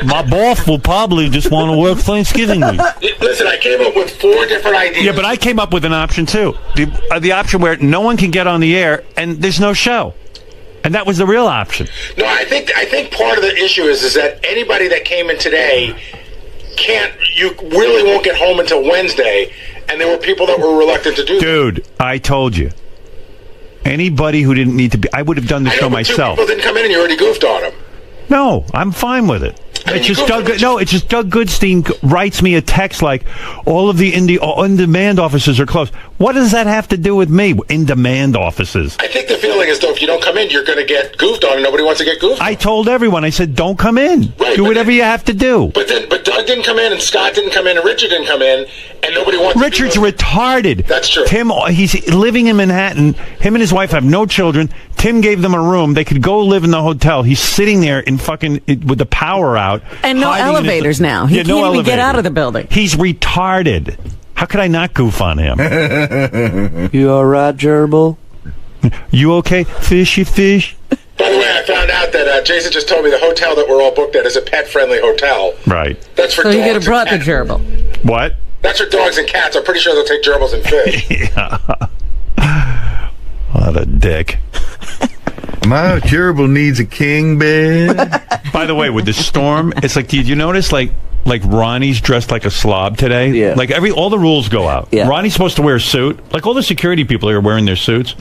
my boss will probably just want to work Thanksgiving week.
Listen, I came up with 4 different ideas.
Yeah, but I came up with an option too. The option where no one can get on the air and there's no show. And that was the real option.
No, I think part of the issue is that anybody that came in today you really won't get home until Wednesday, and there were people that were reluctant to do that.
Dude, I told you. Anybody who didn't need to be, I would have done the show myself.
2 people didn't come in and you already goofed on them.
No, I'm fine with it. It's just Doug Goodstein writes me a text like, all of the on-demand offices are closed. What does that have to do with me? In-demand offices.
I think the feeling is, though, if you don't come in, you're going to get goofed on, and nobody wants to get goofed on.
I told everyone, I said, don't come in.
Right,
do whatever you have to do.
But Doug didn't come in, and Scott didn't come in, and Richard didn't come in, and nobody wants
Richard's
to do it.
retarded.
That's true.
Tim, he's living in Manhattan. Him and his wife have no children. Tim gave them a room. They could go live in the hotel. He's sitting there with the power out.
And no elevators now. He can't even get out of the building.
He's retarded. How could I not goof on him?
You all right, Gerbil?
You okay? Fishy fish?
By the way, I found out that Jason just told me the hotel that we're all booked at is a pet-friendly hotel.
Right.
That's for
so
dogs.
So you could have brought the gerbil.
What?
That's for dogs and cats. I'm pretty sure they'll take gerbils and fish.
Yeah. What a dick.
My gerbil needs a king bed.
By the way, with the storm, it's like, did you notice, like Ronnie's dressed like a slob today?
Yeah.
Like all the rules go out.
Yeah.
Ronnie's supposed to wear a suit. Like all the security people are wearing their suits.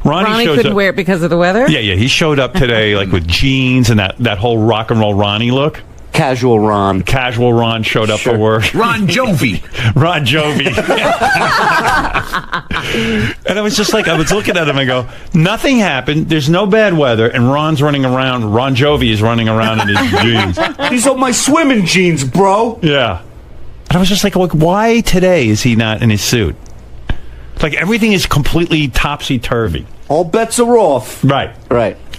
Ronnie couldn't wear it because of the weather?
Yeah. He showed up today like with jeans and that whole rock and roll Ronnie look.
Casual Ron
showed up for work.
Ron Jovi.
And I was just like, I was looking at him and go, nothing happened. There's no bad weather. And Ron's running around. Ron Jovi is running around in his jeans.
These are my swimming jeans, bro.
Yeah. And I was just like, why today is he not in his suit? Like everything is completely topsy-turvy.
All bets are off.
Right.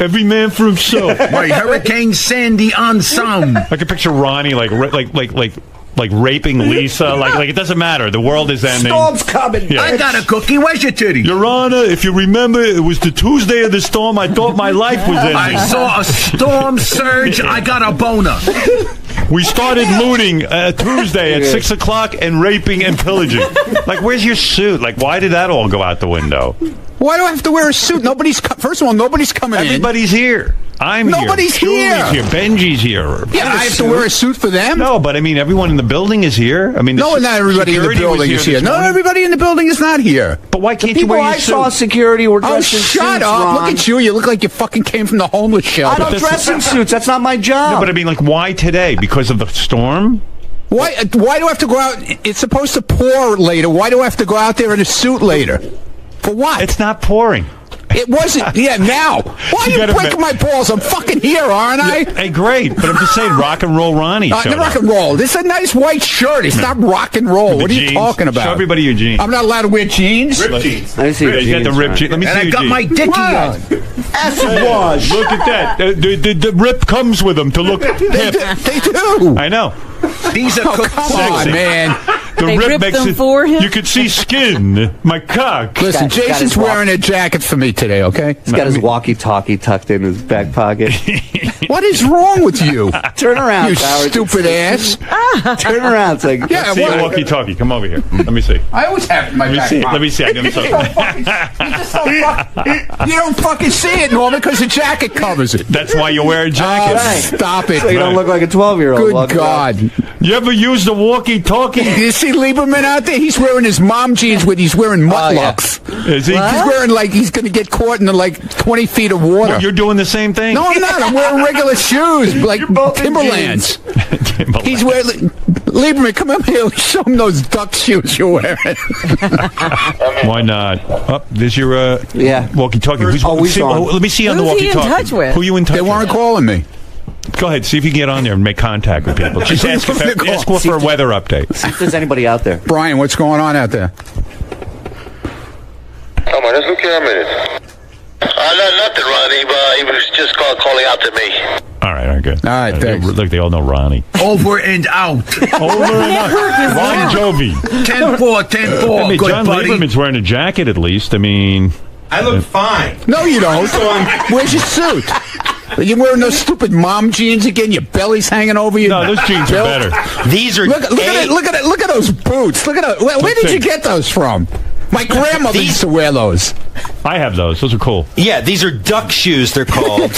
Every
man for himself.
Right, Hurricane Sandy on some.
I can picture Ronnie like raping Lisa. Like it doesn't matter. The world is ending.
Storm's coming.
Yeah.
I got a cookie. Where's your titty?
Your Honor, if you remember, it was the Tuesday of the storm. I thought my life was ending.
I saw a storm surge. I got a boner.
We started looting Tuesday at 6 o'clock and raping and pillaging. Like, where's your suit? Like, why did that all go out the window?
Why do I have to wear a suit? First of all, nobody's coming in.
Everybody's here. I'm
Nobody's
here.
here.
Julie's here. Benji's here.
Yeah, I have to wear a suit for them?
No, but I mean, everyone in the building is here. I mean,
no, not everybody in the building is here. No, everybody in the building is not here.
But why can't you wear your suit?
I saw security were dressed in suits,
shut up.
Ron.
Look at you. You look like you fucking came from the homeless shelter.
I don't dress in suits. That's not my job.
No, but I mean, like, why today? Because of the storm?
Why do I have to go out? It's supposed to pour later. Why do I have to go out there in a suit later? For what?
It's not pouring.
It wasn't. Yeah, now. Why are you breaking my balls? I'm fucking here, aren't I?
Hey, great. But I'm just saying, rock and roll Ronnie showed
rock and roll. This is a nice white shirt. It's not rock and roll. What are you talking about?
Show everybody your jeans.
I'm not alled to wear jeans.
Ripped jeans.
I see your
You got
jeans.
the ripped jeans. Let me see
And
your
I got
jeans.
my dicky on.
Acid wash.
Look at that. The rip comes with them to look hip.
They do.
I know.
These are cooked.
Come on, man.
The
They
rip
ripped
makes
them
it,
for him?
You could see skin. My cock.
Listen,
He's got
Jason's
his
wearing a jacket for me today, okay?
He's got his walkie-talkie tucked in his back pocket.
What is wrong with you?
Turn around,
You
Howard.
stupid ass.
Turn around. It's like,
Yeah,
See your
what?
walkie-talkie. Come over here. Let me see.
I always have it in my
Let me
back
see.
pocket.
Let me see. I got something.
You don't fucking see it, Norman, because the jacket covers it.
That's why you wear a jacket.
Stop it.
so you don't look like a 12-year-old.
Good God.
You ever use the walkie-talkie?
You see Lieberman out there? He's wearing his mom jeans he's wearing muttlocks.
Is he?
He's wearing he's going to get caught in 20 feet of water.
Well, you're doing the same thing?
No, I'm not. I'm wearing regular shoes, like Timberlands. He's wearing... Lieberman, come up here. Show him those duck shoes you're wearing.
Why not? Oh, there's your walkie-talkie.
Who's on?
Let me see on the
Who's he in
walkie-talkie.
touch with?
Who you in touch
They
with?
weren't calling me.
Go ahead. See if you can get on there and make contact with people. Just ask for a weather update.
See if there's anybody out there.
Brian, what's going on out there?
Come on, let's look here a minute.
Nothing, Ronnie. He was just calling out to me.
All right, good.
All right, thanks.
Look, they all know Ronnie.
Over and out.
Over and out. Ron Jovi.
10-4, 10-4.
I mean,
Good
John
buddy.
Lieberman's wearing a jacket at least. I mean...
I look fine.
No, you don't. Where's your suit? Are you wearing those stupid mom jeans again? Your belly's hanging over you.
No, those jeans are better.
These are
look at it. Look at those boots. Look at where did you get those from? My grandmother used to wear those.
I have those. Those are cool.
Yeah, these are duck shoes, they're called.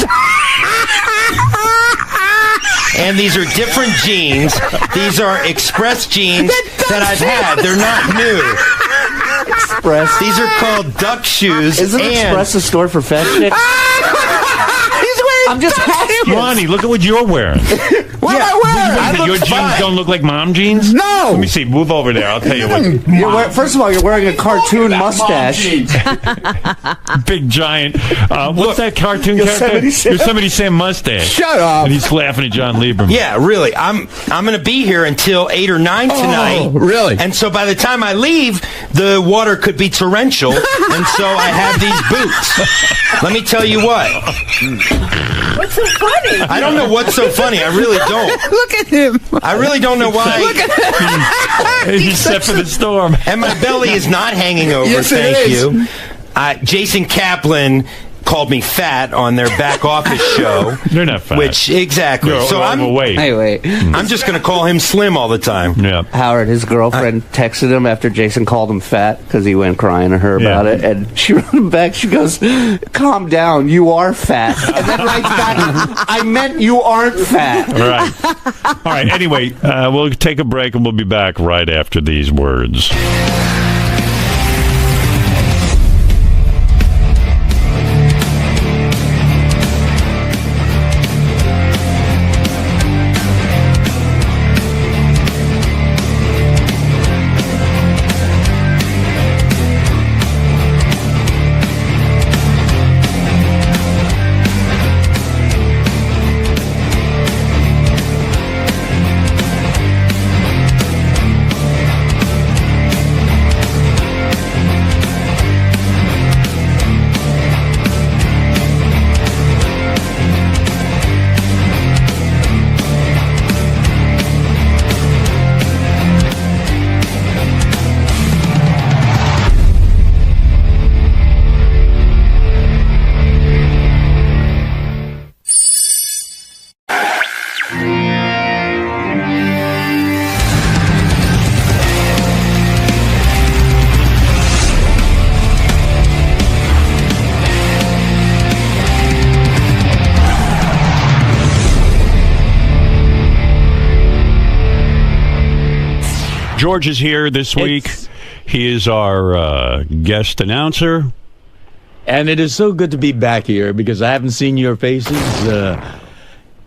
And these are different jeans. These are express jeans that I've had. They're not new.
Express.
These are called duck shoes.
Isn't Express a store for fat chicks? I'm just asking.
Ronnie, look at what you're wearing.
What am I wearing?
Your jeans don't look like mom jeans?
No.
Let me see. Move over there. I'll tell you what.
First of all, you're wearing a cartoon mustache.
Big giant. What's that cartoon character? Yosemite Sam mustache.
Shut up.
And he's laughing at John Lieberman.
Yeah, really. I'm going to be here until 8 or 9 tonight.
Oh, really?
And so by the time I leave, the water could be torrential, and so I have these boots. Let me tell you what.
What's so funny?
I don't know what's so funny. I really don't.
Look at him.
I really don't know why.
Look at him.
He's set for the storm.
And my belly is not hanging over.
Yes, it
Thank
is.
you. Jason Kaplan called me fat on their back office show.
You're not fat.
Exactly.
You're
so
overweight.
Hey, wait.
I'm just going to call him Slim all the time.
Yeah.
Howard, his girlfriend texted him after Jason called him fat because he went crying to her about it, and she wrote him back. She goes, "Calm down, you are fat." And then writes back, "I meant you aren't fat."
Right. All right. Anyway, we'll take a break and we'll be back right after these words. George is here this week. He is our guest announcer.
And it is so good to be back here because I haven't seen your faces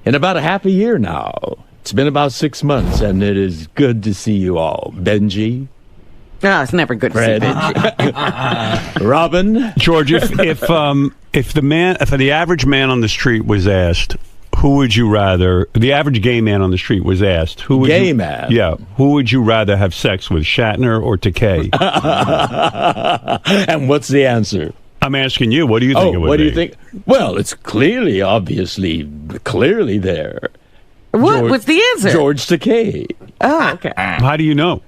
in about a half a year now. It's been about 6 months, and it is good to see you all. Benji.
Oh, it's never good to see
Benji. Robin.
George, if the average man on the street was asked, who would you rather? The average gay man on the street was asked, who would
Gay
you,
man?
Yeah, who would you rather have sex with, Shatner or Takei?
And what's the answer?
I'm asking you. What do you think it would be?
What do you think? Well, it's clearly there.
What was the answer?
George Takei.
Oh, okay.
How do you know?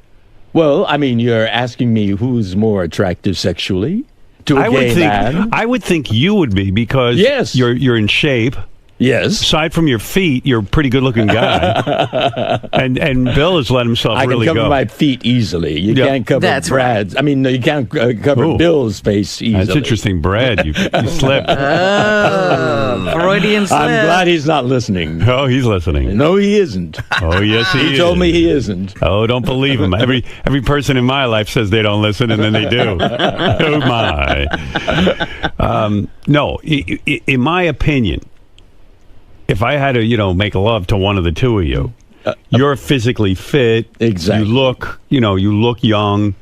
Well, I mean, you're asking me who's more attractive sexually to a gay man.
I would think you would be because
yes.
you're in shape.
Yes.
Aside from your feet, you're a pretty good-looking guy. and Bill has let himself really go.
I can cover my feet easily. You can't cover Brad's. Right. I mean, you can't cover Bill's face easily.
That's interesting, Brad. You slipped.
Freudian slip.
I'm glad he's not listening.
Oh, he's listening.
No, he isn't.
Oh, yes, he is.
He told me he isn't.
Oh, don't believe him. Every person in my life says they don't listen, and then they do. Oh, my. No, in my opinion, if I had to, make love to one of the two of you, you're physically fit.
Exactly.
You look young.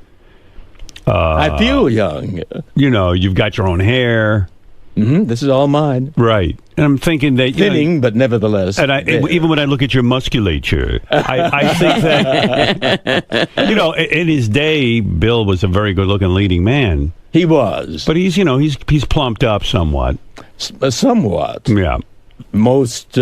I feel young.
You've got your own hair.
Mm-hmm. This is all mine.
Right. And I'm thinking that...
Thinning, but nevertheless.
And even when I look at your musculature, I think that, in his day, Bill was a very good-looking leading man.
He was.
But he's plumped up somewhat.
Somewhat.
Yeah.
Most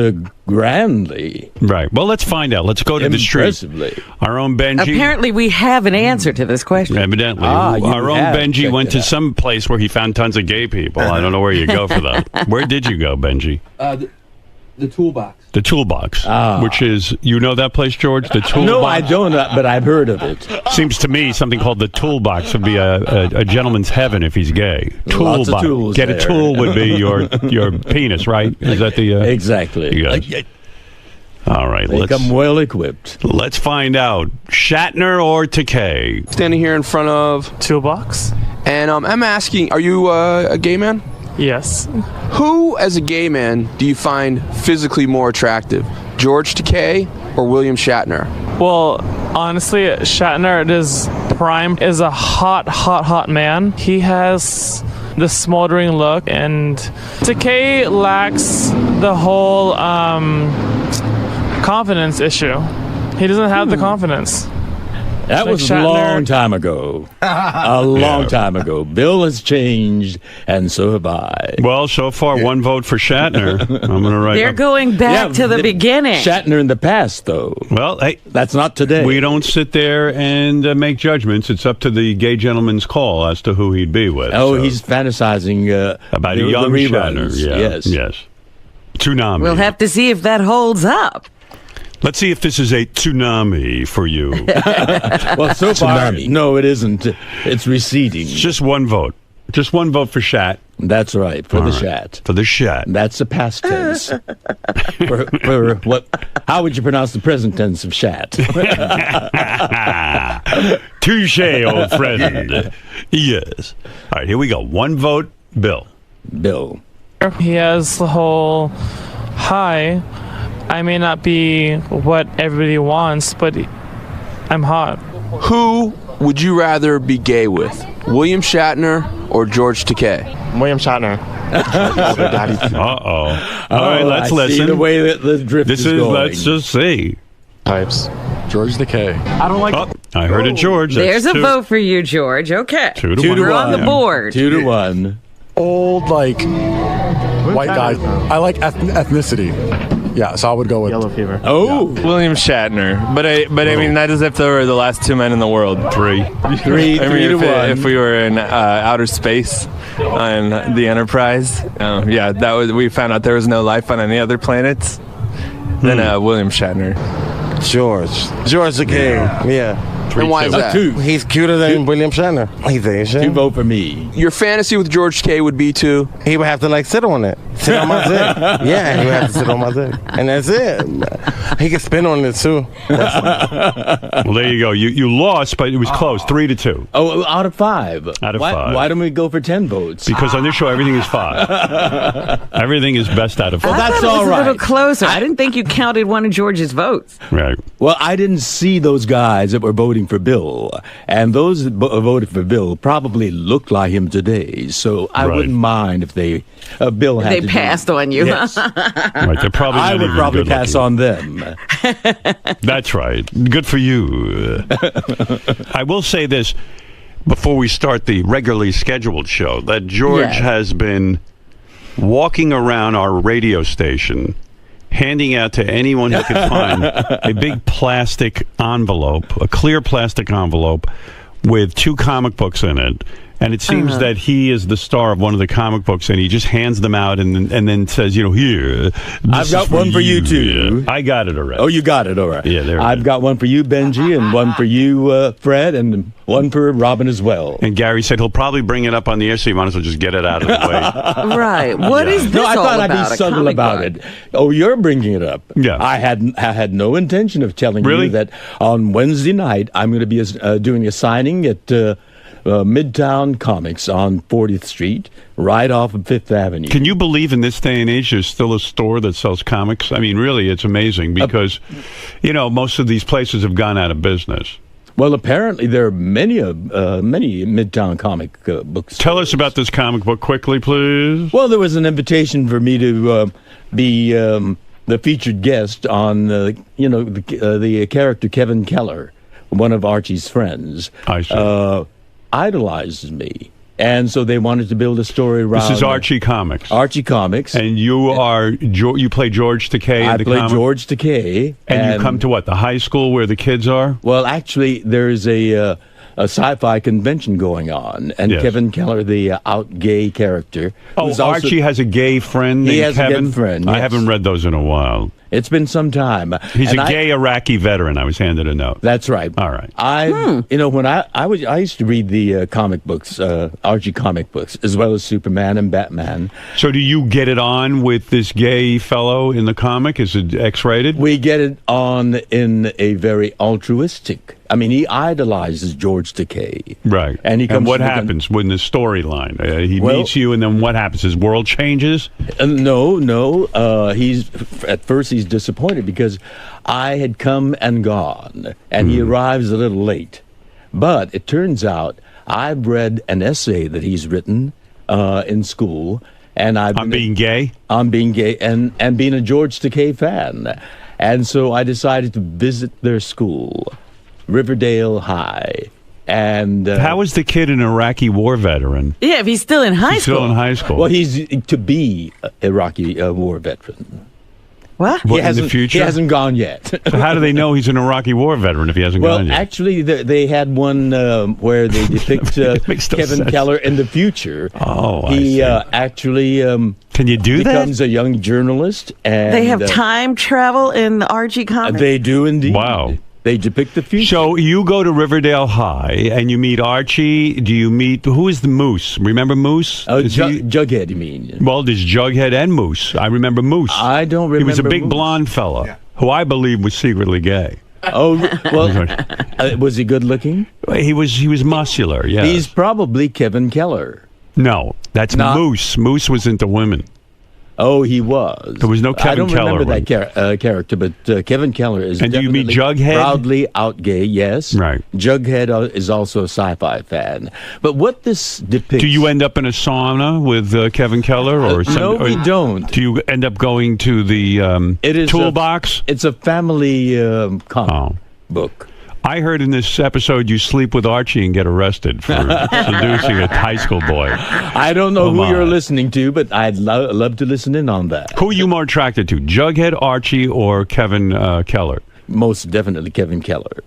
grandly.
Right. Well, let's find out. Let's go to the street.
Impressively.
Our own Benji.
Apparently, we have an answer to this question.
Evidently.
You
Our own
have
Benji
checked
went
it
to
out.
some place where he found tons of gay people. I don't know where you go for that. Where did you go, Benji?
The toolbox.
The Toolbox,
Ah.
which is, you know that place, George? The Toolbox?
No, I don't, but I've heard of it.
Seems to me something called the Toolbox would be a gentleman's heaven if he's gay.
Lots of tools
Get a
there.
tool would be your penis, right? Is that the...
Exactly.
Yes. All right,
They come well equipped.
Let's find out. Shatner or Takei?
Standing here in front of
Toolbox.
And I'm asking, are you a gay man?
Yes.
Who, as a gay man, do you find physically more attractive? George Takei or William Shatner?
Well, honestly, Shatner is a hot man. He has the smoldering look, and Takei lacks the whole confidence issue. He doesn't have the confidence.
That
Like
was a
Shatner.
long time ago. A long time ago. Bill has changed, and so have I.
Well, so far, one vote for Shatner. I'm going to write
They're going back to the beginning.
Shatner in the past, though.
Well, hey,
that's not today.
We don't sit there and make judgments. It's up to the gay gentleman's call as to who he'd be with.
Oh, he's fantasizing
about
the
a young
reruns.
Shatner. Yeah.
Yes.
Yes. Tsunami.
We'll have to see if that holds up.
Let's see if this is a tsunami for you.
Well, so far, no, it isn't. It's receding.
It's just one vote. Just one vote for Shat.
That's right, for
All
the
right.
Shat.
For the Shat.
That's the past tense. for what? How would you pronounce the present tense of Shat?
Touche, old friend. Yes. All right, here we go. One vote, Bill.
Bill.
He has the whole, hi, I may not be what everybody wants, but I'm hot.
Who would you rather be gay with? William Shatner or George Takei?
William Shatner.
Uh-oh. All right, let's
I
listen.
See the way that the drift
This
is
is,
going.
let's just see.
Types. George Takei. I don't like.
Oh, I heard it, George. That's
There's a
two.
vote for you, George. Okay.
2 to
Two
1.
to
We're on
one.
the board.
2 to 1.
Old, like, white guy. I like ethnicity. Yeah, so I would go with Yellow Fever.
Oh,
William Shatner. But I mean, not as if they were the last two men in the world.
Three.
Three
I mean,
to one.
if we were in outer space on the Enterprise, we found out there was no life on any other planets. Then William Shatner.
George Takei. Yeah.
And why is that?
He's cuter than William Shatner. He's Asian.
2 vote for me.
Your fantasy with George Takei would be to...
He would have to sit on it. Sit on my dick. Yeah, he would have to sit on my dick. And that's it. He can spin on it too.
Well, there you go. You lost, but it was close. 3 to 2.
Oh, out of 5.
Out of
why,
5.
Why don't we go for 10 votes?
Because on this show, everything is 5. Everything is best out of 5.
Well, that's
I thought it
all
was
right.
a little closer. I didn't think you counted one of George's votes.
Right.
Well, I didn't see those guys that were voting for Bill, and those that voted for Bill probably looked like him today. So I
Right.
wouldn't mind if Bill had
They
to
passed on you.
Yes.
Right. They're probably
I
not
would
even
probably
good
pass
looking.
on them.
That's right. Good for you. I will say this before we start the regularly scheduled show, that George
Yes.
has been walking around our radio station handing out to anyone who could find a big plastic envelope, a clear plastic envelope with 2 comic books in it. And it seems that he is the star of one of the comic books, and he just hands them out and then says, here.
I've got one for you, too.
Yeah, I got it already.
Oh, you got it, all right.
Yeah, there it
I've
is.
got one for you, Benji, and one for you, Fred, and one for Robin as well.
And Gary said he'll probably bring it up on the air, so you might as well just get it out of the way.
Right. What is this
No, I
all
thought
about?
I'd be
A
subtle
comic
about
book?
it. Oh, you're bringing it up.
Yeah.
I had no intention of telling
Really?
you that on Wednesday night I'm going to be doing a signing at Midtown Comics on 40th Street, right off of 5th Avenue.
Can you believe in this day and age there's still a store that sells comics? I mean, really, it's amazing because, most of these places have gone out of business.
Well, apparently there are many Midtown comic books.
Tell us about this comic book quickly, please.
Well, there was an invitation for me to be the featured guest on, the character Kevin Keller, one of Archie's friends.
I see.
Idolizes me. And so they wanted to build a story around.
This is Archie Comics.
Archie Comics.
And you are you play George Takei in the comic?
I play George Takei.
And you come to what, the high school where the kids are?
Well, actually, there's a sci-fi convention going on, and
Yes.
Kevin Keller, the out gay character.
Oh,
who's also-
Archie has a gay friend
He
named
has a
Kevin?
gay friend,
I
yes.
haven't read those in a while.
It's been some time.
He's
And
a gay Iraqi veteran. I was handed a note.
That's right.
All right.
When I used to read the comic books, Archie comic books, as well as Superman and Batman.
So do you get it on with this gay fellow in the comic? Is it X-rated?
We get it on in a very altruistic. I mean, he idolizes George Takei.
Right.
And he comes
what
to the
happens when the storyline? He
Well-
meets you, and then what happens? His world changes?
No. He's at first he's disappointed because I had come and gone, and he arrives a little late. But it turns out I've read an essay that he's written in school, and I'm
being gay.
I'm being gay, and being a George Takei fan, and so I decided to visit their school, Riverdale High. And
how is the kid an Iraqi war veteran?
Yeah, if he's still in high school.
Still in high school.
Well, he's to be an Iraqi war veteran.
What?
What, in the future?
He hasn't gone yet.
So how do they know he's an Iraqi war veteran if he hasn't
Well,
gone yet?
actually, they had one where they depict
makes no
Kevin
sense.
Keller in the future.
Oh, I
he
see.
actually
can you do
becomes a young journalist, and
They have time travel in the Archie comics.
They do indeed.
Wow.
They depict the future.
So you go to Riverdale High and you meet Archie. Do you meet who is the Moose? Remember Moose?
Jughead, you mean?
Well, there's Jughead and Moose. I remember Moose.
I don't remember.
He was a big
Moose.
blonde fella who I believe was secretly gay.
Oh well, was he good looking?
He was muscular. Yeah.
He's probably Kevin Keller.
No, that's
Not-
Moose. Moose was into women.
Oh, he was.
There was no Kevin
I don't
Keller.
remember that character, but Kevin Keller is.
And do you meet
definitely
Jughead?
Proudly out gay, yes.
Right.
Jughead is also a sci-fi fan. But what this depicts.
Do you end up in a sauna with Kevin Keller, or
no, we don't.
Do you end up going to the toolbox?
It's a family comic book.
I heard in this episode you sleep with Archie and get arrested for seducing a high school boy.
I don't know
Come
who you're
on.
listening to, but I'd love to listen in on that.
Who are you more attracted to, Jughead, Archie, or Kevin Keller?
Most definitely Kevin Keller.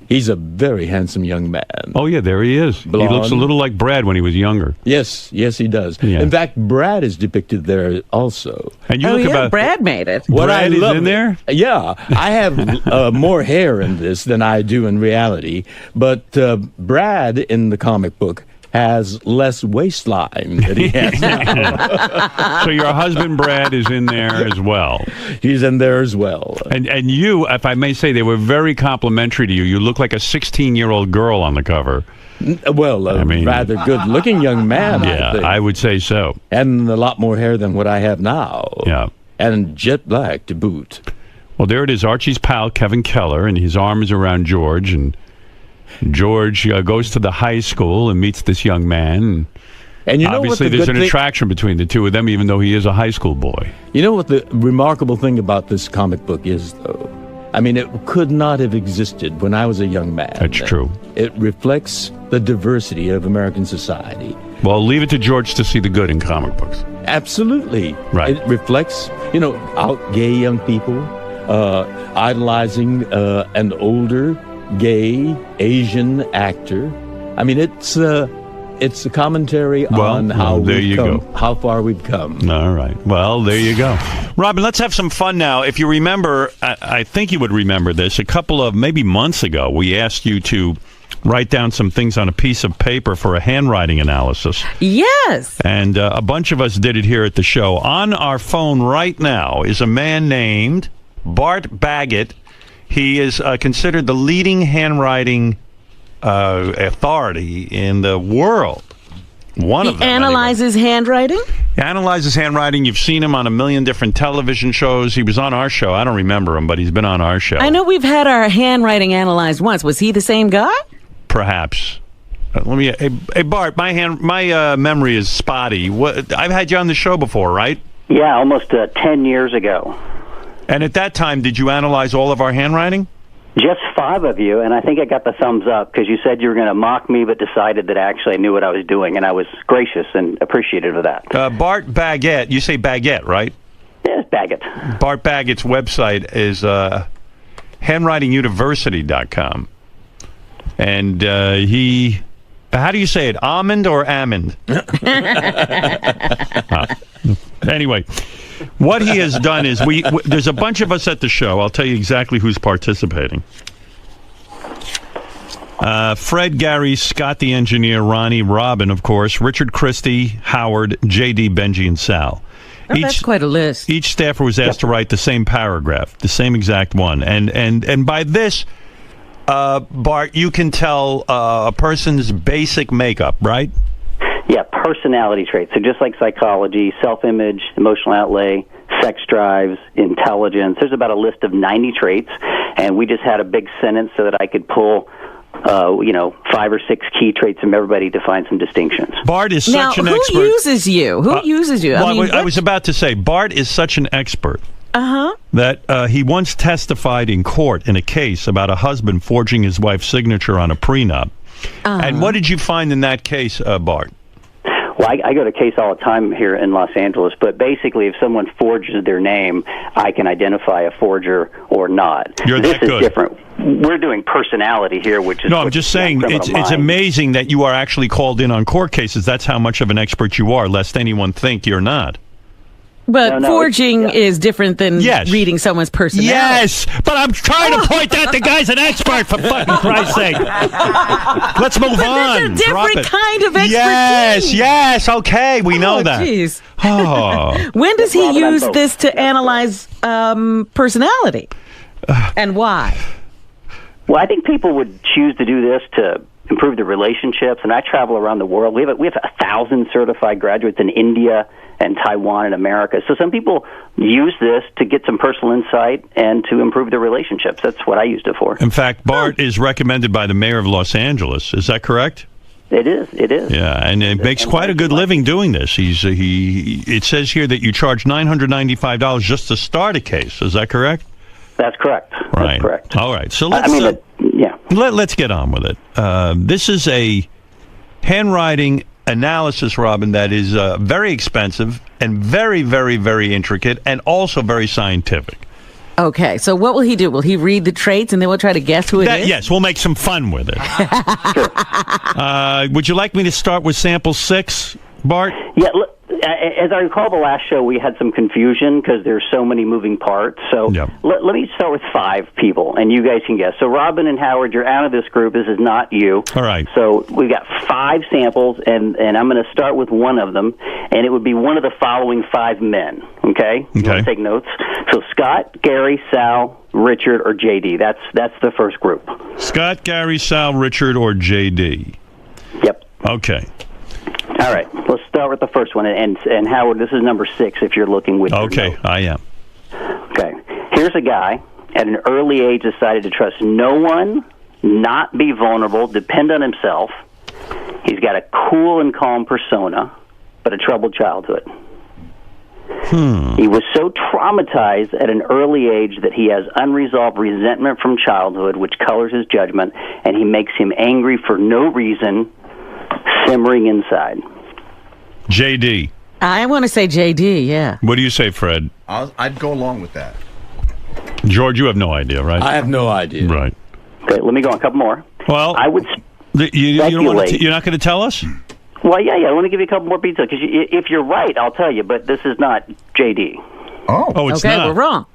He's a very handsome young man.
Oh, yeah, there he is.
Blonde.
He looks a little like Brad when he was younger.
Yes, he does.
Yeah.
In fact, Brad is depicted there also.
And you look about
Brad made it.
What I
Brad is
love
in there?
Yeah, I have more hair in this than I do in reality. But Brad in the comic book has less waistline than he has now.
So your husband Brad is in there as well.
He's in there as well.
And you, if I may say, they were very complimentary to you. You look like a 16-year-old girl on the cover.
Well,
I mean,
rather good-looking young man.
Yeah,
I think.
I would say so.
And a lot more hair than what I have now.
Yeah.
And jet black to boot.
Well, there it is. Archie's pal, Kevin Keller, and his arm is around George. And George goes to the high school and meets this young man.
And you know
obviously
what the
there's
good
an
thing-
attraction between the two of them, even though he is a high school boy.
You know what the remarkable thing about this comic book is, though? I mean, it could not have existed when I was a young man.
That's true.
It reflects the diversity of American society.
Well, leave it to George to see the good in comic books.
Absolutely.
Right.
It reflects, out gay young people, idolizing an older gay Asian actor. I mean, it's a commentary on how
there
we've
you
come,
go.
how far we've come.
All right. Well, there you go. Robin, let's have some fun now. If you remember, I think you would remember this, a couple of maybe months ago, we asked you to write down some things on a piece of paper for a handwriting analysis.
Yes.
And a bunch of us did it here at the show. On our phone right now is a man named Bart Baggett. He is considered the leading handwriting authority in the world. One of them.
Analyzes handwriting?
He analyzes handwriting. You've seen him on a million different television shows. He was on our show. I don't remember him, but he's been on our show.
I know we've had our handwriting analyzed once. Was he the same guy?
Perhaps. Hey Bart, my memory is spotty. I've had you on the show before, right?
Yeah, almost 10 years ago.
And at that time, did you analyze all of our handwriting?
Just 5 of you, and I think I got the thumbs up because you said you were going to mock me, but decided that actually I knew what I was doing, and I was gracious and appreciative of that.
Bart Baguette, you say Baguette, right?
Yes, Baguette.
Bart Baguette's website is handwritinguniversity.com. And how do you say it, almond or almond? Anyway, what he has done is there's a bunch of us at the show. I'll tell you exactly who's participating. Fred, Gary, Scott the engineer, Ronnie, Robin, of course, Richard Christie, Howard, J.D., Benji, and Sal.
That's quite a list.
Each staffer was asked to write the same paragraph, the same exact one. And by this, Bart, you can tell a person's basic makeup, right?
Yeah, personality traits. So just like psychology, self-image, emotional outlay, sex drives, intelligence. There's about a list of 90 traits, and we just had a big sentence so that I could pull 5 or 6 key traits from everybody to find some distinctions.
Bart is such an expert.
Who uses you? Who uses you?
Well, I was about to say, Bart is such an expert that he once testified in court in a case about a husband forging his wife's signature on a prenup. And what did you find in that case, Bart?
Well, I go to case all the time here in Los Angeles, but basically if someone forges their name, I can identify a forger or not. This is different. We're doing personality here, which is...
No, I'm just saying, it's amazing that you are actually called in on court cases. That's how much of an expert you are, lest anyone think you're not.
But forging is different than reading someone's personality.
Yes, but I'm trying to point out the guy's an expert, for fucking Christ's sake. Let's move on.
That's a different kind of expertise.
Yes, okay, we know that.
Jeez.
Oh.
When does he use this to analyze personality? And why?
Well, I think people would choose to do this to improve their relationships, and I travel around the world. We have 1,000 certified graduates in India and Taiwan and America. So some people use this to get some personal insight and to improve their relationships. That's what I used it for.
In fact, Bart is recommended by the mayor of Los Angeles. Is that correct?
It is.
Yeah, and it makes quite a good living doing this. It says here that you charge $995 just to start a case. Is that correct?
That's correct.
Right.
That's correct.
All right. So let's get on with it. This is a handwriting analysis, Robin, that is very expensive and very, very, very intricate and also very scientific.
Okay, so what will he do? Will he read the traits and then we'll try to guess who it is?
Yes, we'll make some fun with it. Would you like me to start with sample 6, Bart?
Yeah, look, as I recall the last show, we had some confusion because there's so many moving parts. So let me start with 5 people, and you guys can guess. So Robin and Howard, you're out of this group. This is not you.
All right.
So we've got 5 samples, and I'm going to start with one of them, and it would be one of the following 5 men. Okay? You want to take notes? So Scott, Gary, Sal, Richard, or J.D. That's the first group.
Scott, Gary, Sal, Richard, or J.D.
Yep.
Okay.
All right, let's start with the first one. And Howard, this is number 6 if you're looking with your notes.
I am.
Okay. Here's a guy at an early age decided to trust no one, not be vulnerable, depend on himself. He's got a cool and calm persona, but a troubled childhood. He was so traumatized at an early age that he has unresolved resentment from childhood, which colors his judgment, and he makes him angry for no reason, simmering inside.
J.D.
I want to say J.D., yeah.
What do you say, Fred?
I'd go along with that.
George, you have no idea, right?
I have no idea.
Right.
Okay, let me go on a couple more.
Well,
I would
you don't want to you're not going to tell us?
Well, yeah. I want to give you a couple more details because if you're right, I'll tell you. But this is not J.D.
Oh, it's not.
Okay, we're wrong.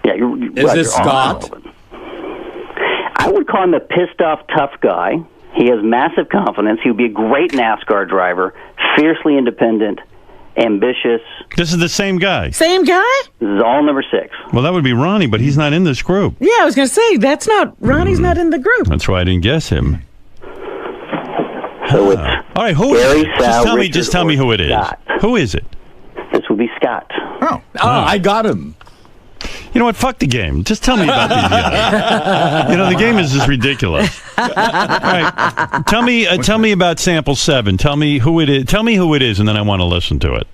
Yeah, you're
Is this Scott?
I would call him a pissed-off tough guy. He has massive confidence. He would be a great NASCAR driver, fiercely independent, ambitious.
This is the same guy.
Same guy?
This is all number 6.
Well, that would be Ronnie, but he's not in this group.
Yeah, I was going to say, Ronnie's not in the group.
That's why I didn't guess him.
So it's
all right, who
Gary,
is it?
Sal,
Just tell me who it is.
Scott.
Who is it?
This would be Scott.
Oh,
I got him.
You know what? Fuck the game. Just tell me about these guys. The game is just ridiculous. All right, tell me about sample 7. Tell me who it is. Tell me who it is, and then I want to listen to it.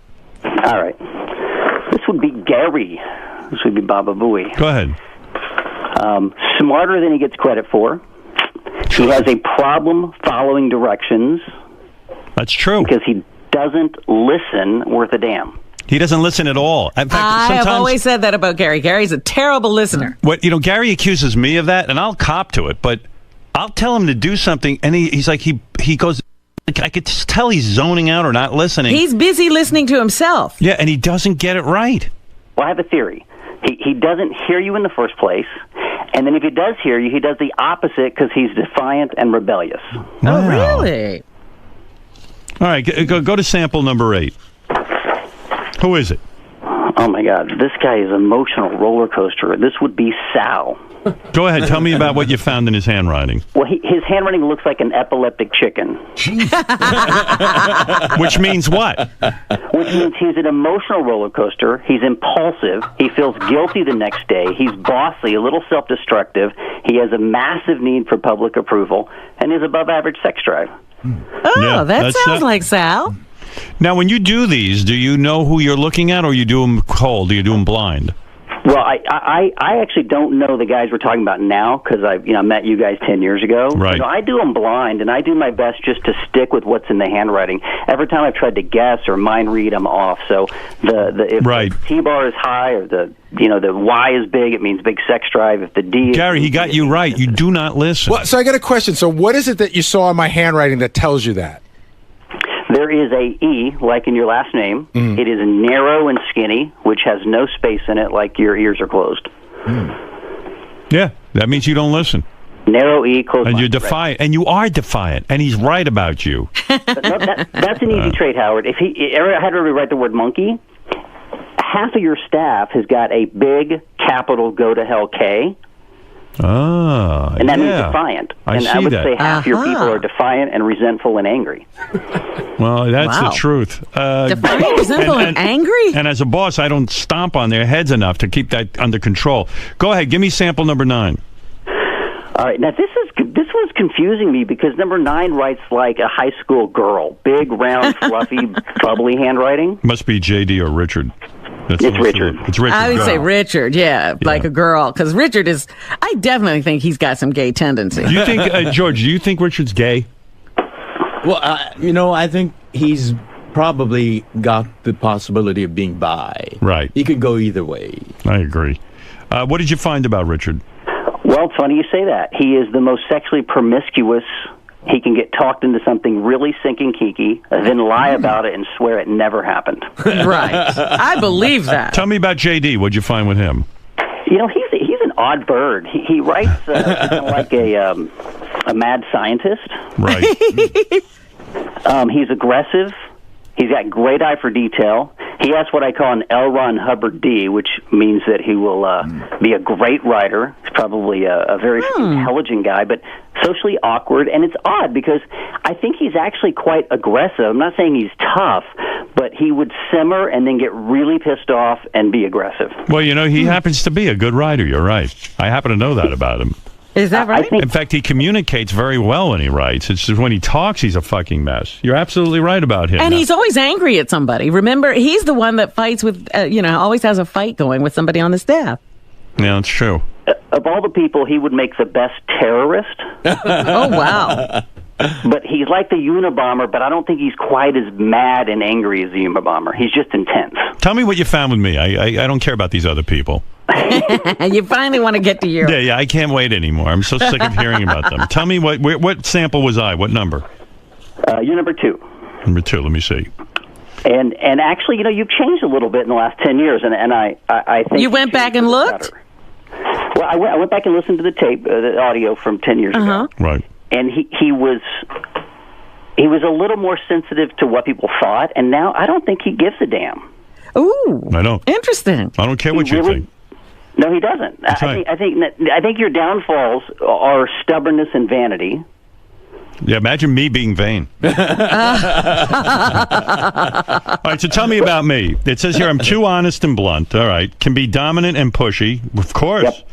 All right. This would be Gary. This would be Baba Booey.
Go ahead.
Smarter than he gets credit for. He has a problem following directions.
That's true.
Because he doesn't listen worth a damn.
He doesn't listen at all. In fact,
I
sometimes,
have always said that about Gary. Gary's a terrible listener.
Gary accuses me of that, and I'll cop to it, but I'll tell him to do something, and he's like, he goes, I could just tell he's zoning out or not listening.
He's busy listening to himself.
Yeah, and he doesn't get it right.
Well, I have a theory. He doesn't hear you in the first place, and then if he does hear you, he does the opposite because he's defiant and rebellious.
Wow.
Oh, really?
All right, go to sample number 8. Who is it?
Oh, my God. This guy is an emotional roller coaster. This would be Sal.
Go ahead. Tell me about what you found in his handwriting.
Well, his handwriting looks like an epileptic chicken.
Which means what?
Which means he's an emotional roller coaster. He's impulsive. He feels guilty the next day. He's bossy, a little self-destructive. He has a massive need for public approval, and is above average sex drive.
Oh,
Yeah,
that
that's
sounds like Sal.
Now, when you do these, do you know who you're looking at, or you do them cold? Do you do them blind?
Well, I actually don't know the guys we're talking about now because I met you guys 10 years ago.
Right.
I do them blind, and I do my best just to stick with what's in the handwriting. Every time I've tried to guess or mind read, I'm off. So if the T-bar is high or the Y is big, it means big sex drive. If the D is
Gary, he got you right. You do not listen.
Well, so I got a question. So what is it that you saw in my handwriting that tells you that?
There is a E, like in your last name.
Mm.
It is narrow and skinny, which has no space in it, like your ears are closed.
Yeah, that means you don't listen.
Narrow E, closed.
And you're defiant. And you are defiant. And he's right about you.
That's an easy trait, Howard. If he ever had to rewrite the word monkey, half of your staff has got a big capital go to hell K.
Ah,
and that means defiant.
I
I would
see that.
say half your people are defiant and resentful and angry.
Well, that's the truth.
Defiant, resentful, and angry?
And as a boss, I don't stomp on their heads enough to keep that under control. Go ahead, give me sample number 9.
All right, now this was confusing me because number 9 writes like a high school girl. Big, round, fluffy, bubbly handwriting.
Must be JD or Richard.
It's Richard.
It's Richard.
I would
Go.
say Richard, like a girl. Because Richard is, I definitely think he's got some gay tendencies.
Do you think, George, do you think Richard's gay?
Well, I think he's probably got the possibility of being bi.
Right.
He could go either way.
I agree. What did you find about Richard?
Well, it's funny you say that. He is the most sexually promiscuous. He can get talked into something really sinking kinky, then lie about it and swear it never happened.
Right. I believe that.
Tell me about JD. What'd you find with him?
He's an odd bird. He writes like a mad scientist.
Right.
He's aggressive. He's got great eye for detail. He has what I call an L. Ron Hubbard D, which means that he will be a great writer. He's probably a very intelligent guy, but socially awkward. And it's odd because I think he's actually quite aggressive. I'm not saying he's tough, but he would simmer and then get really pissed off and be aggressive.
Well, he happens to be a good writer. You're right. I happen to know that about him.
Is that right?
In fact, he communicates very well when he writes. It's just when he talks, he's a fucking mess. You're absolutely right about him.
And he's always angry at somebody. Remember, he's the one that fights with, always has a fight going with somebody on the staff.
Yeah, that's true.
Of all the people, he would make the best terrorist.
Oh, wow.
But he's like the Unabomber, but I don't think he's quite as mad and angry as the Unabomber. He's just intense.
Tell me what you found with me. I don't care about these other people.
You finally want to get to you.
Yeah, I can't wait anymore. I'm so sick of hearing about them. Tell me what sample was I? What number?
You're number 2.
Number 2. Let me see.
And actually, you've changed a little bit in the last 10 years, and I think
you went back and looked.
Well, I went back and listened to the tape, the audio from 10 years ago.
Right.
And he was a little more sensitive to what people thought, and now I don't think he gives a damn.
Ooh,
I don't.
Interesting.
I don't care what you think.
No, he doesn't.
That's right.
I think your downfalls are stubbornness and vanity.
Yeah, imagine me being vain. All right, so tell me about me. It says here I'm too honest and blunt. All right. Can be dominant and pushy. Of course. Yep.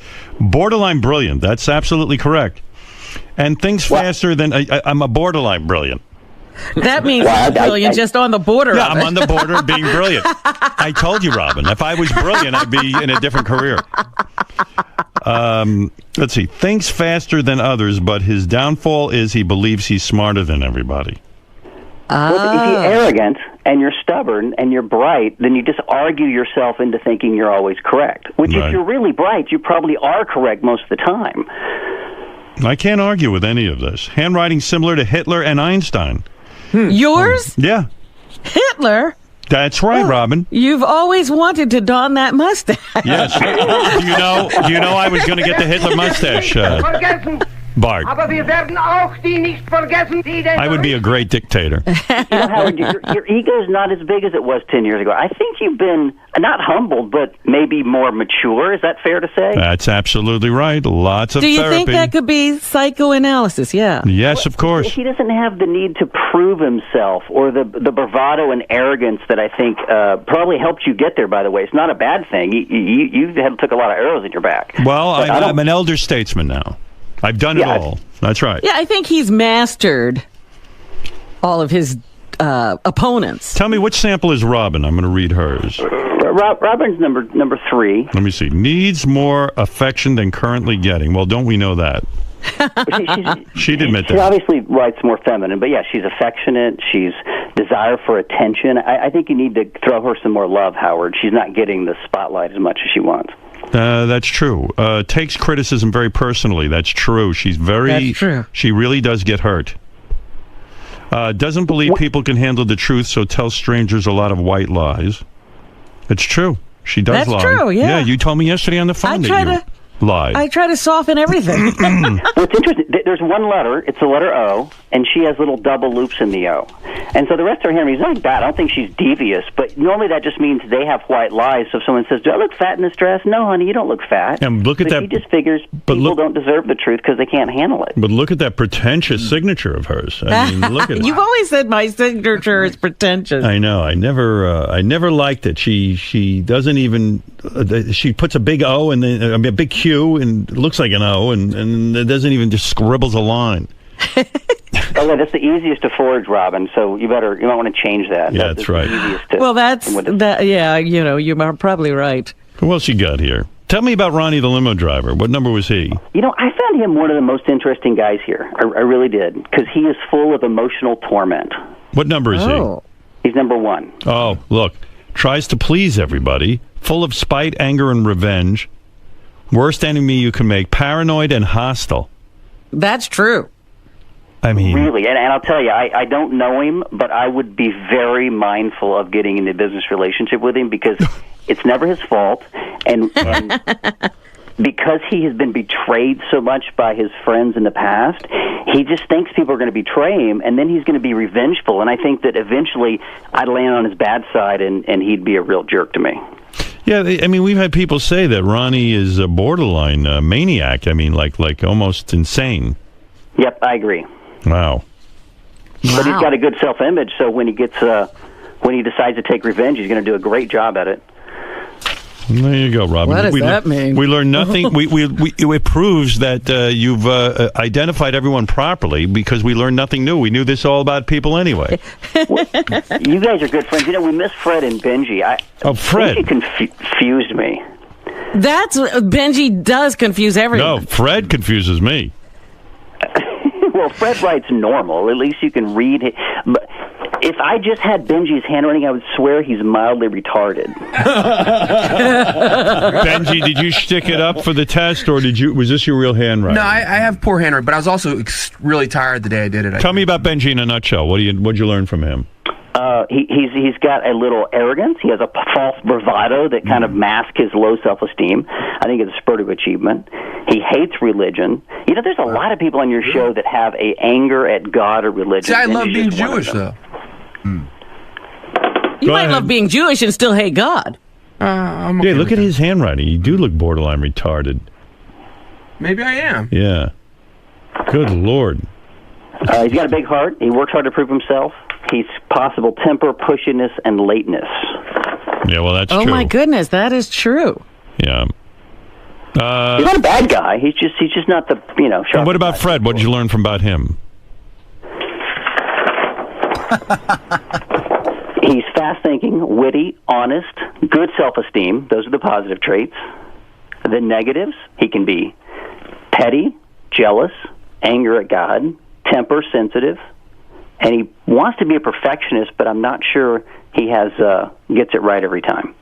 Borderline brilliant. That's absolutely correct. And things faster than... I'm a borderline brilliant.
That means brilliant, just on the border.
Yeah, I'm on the border of being brilliant. I told you, Robin. If I was brilliant, I'd be in a different career. Let's see. Thinks faster than others, but his downfall is he believes he's smarter than everybody.
Well, if you're arrogant and you're stubborn and you're bright, then you just argue yourself into thinking you're always correct. Which, if you're really bright, you probably are correct most of the time.
I can't argue with any of this. Handwriting similar to Hitler and Einstein.
Yours?
Yeah.
Hitler?
That's right, Robin.
You've always wanted to don that mustache.
Yes. Do you know I was going to get the Hitler mustache, Bart. I would be a great dictator.
Howard, your ego's not as big as it was 10 years ago. I think you've been not humbled, but maybe more mature. Is that fair to say?
That's absolutely right. Lots of
Do you
therapy.
think that could be psychoanalysis? Yeah.
Yes, of course.
He doesn't have the need to prove himself or the bravado and arrogance that I think probably helped you get there, by the way. It's not a bad thing. You took a lot of arrows in your back.
Well, I'm an elder statesman now. I've done it all. That's right.
Yeah, I think he's mastered all of his opponents.
Tell me, which sample is Robin? I'm going to read hers.
Robin's number 3.
Let me see. Needs more affection than currently getting. Well, don't we know that? She'd admit
She
that.
obviously writes more feminine, but yeah, she's affectionate. She's desire for attention. I think you need to throw her some more love, Howard. She's not getting the spotlight as much as she wants.
That's true. Takes criticism very personally. That's true. That's true. She really does get hurt. Doesn't believe people can handle the truth, so tells strangers a lot of white lies. It's true. She does lie.
That's true, yeah.
Yeah, you told me yesterday on the phone that you lied.
I try to soften everything.
Well, it's interesting. There's one letter. It's the letter O, and she has little double loops in the O. And so the rest of her handwriting is not bad. I don't think she's devious, but normally that just means they have white lies. So if someone says, do I look fat in this dress? No, honey, you don't look fat.
And look at that.
She just figures people don't deserve the truth because they can't handle it.
But look at that pretentious signature of hers. I mean, look at it.
You've always said my signature is pretentious.
I know. I never liked it. She doesn't even. She puts a big O and then a big Q and it looks like an O and it doesn't even just scribbles a line.
Oh, that's the easiest to forge, Robin. So you might want to change that.
Yeah, that's right.
Yeah, you're probably right.
Who else you got here? Tell me about Ronnie, the limo driver. What number was he?
I found him one of the most interesting guys here. I really did, because he is full of emotional torment.
What number is he?
He's number 1.
Oh, look. Tries to please everybody. Full of spite, anger, and revenge. Worst enemy you can make. Paranoid and hostile.
That's true.
I mean,
really, and I'll tell you, I don't know him, but I would be very mindful of getting into a business relationship with him because it's never his fault, and because he has been betrayed so much by his friends in the past, he just thinks people are going to betray him, and then he's going to be revengeful, and I think that eventually I'd land on his bad side, and he'd be a real jerk to me.
Yeah, I mean, we've had people say that Ronnie is a borderline maniac. I mean, like almost insane.
Yep, I agree.
Wow.
But he's got a good self-image, so when he decides to take revenge, he's going to do a great job at it.
There you go, Robin.
What does that mean?
We learned nothing. It proves that you've identified everyone properly because we learned nothing new. We knew this all about people anyway.
Well, you guys are good friends. We miss Fred and Benji.
Fred.
Benji confused me.
Benji does confuse everyone.
No, Fred confuses me.
Well, Fred writes normal. At least you can read it. But if I just had Benji's handwriting, I would swear he's mildly retarded.
Benji, did you stick it up for the test, or was this your real handwriting?
No, I have poor handwriting, but I was also really tired the day I did it.
Tell me about Benji in a nutshell. What'd you learn from him?
He's got a little arrogance. He has a false bravado that kind of masks his low self-esteem. I think it's a spurt of achievement. He hates religion. There's a lot of people on your show that have a anger at God or religion.
See, I love being Jewish, though.
You might love being Jewish and still hate God.
I'm okay
look at his handwriting. You do look borderline retarded.
Maybe I am.
Yeah. Good Lord.
He's got a big heart. He works hard to prove himself. He's possible temper, pushiness, and lateness.
Yeah, well, that's true.
Oh, my goodness, that is true.
Yeah.
He's not a bad guy. He's just not the, sharp.
And what about Fred? What did you learn about him?
He's fast-thinking, witty, honest, good self-esteem. Those are the positive traits. The negatives, he can be petty, jealous, anger at God, temper sensitive, and he wants to be a perfectionist, but I'm not sure he gets it right every time.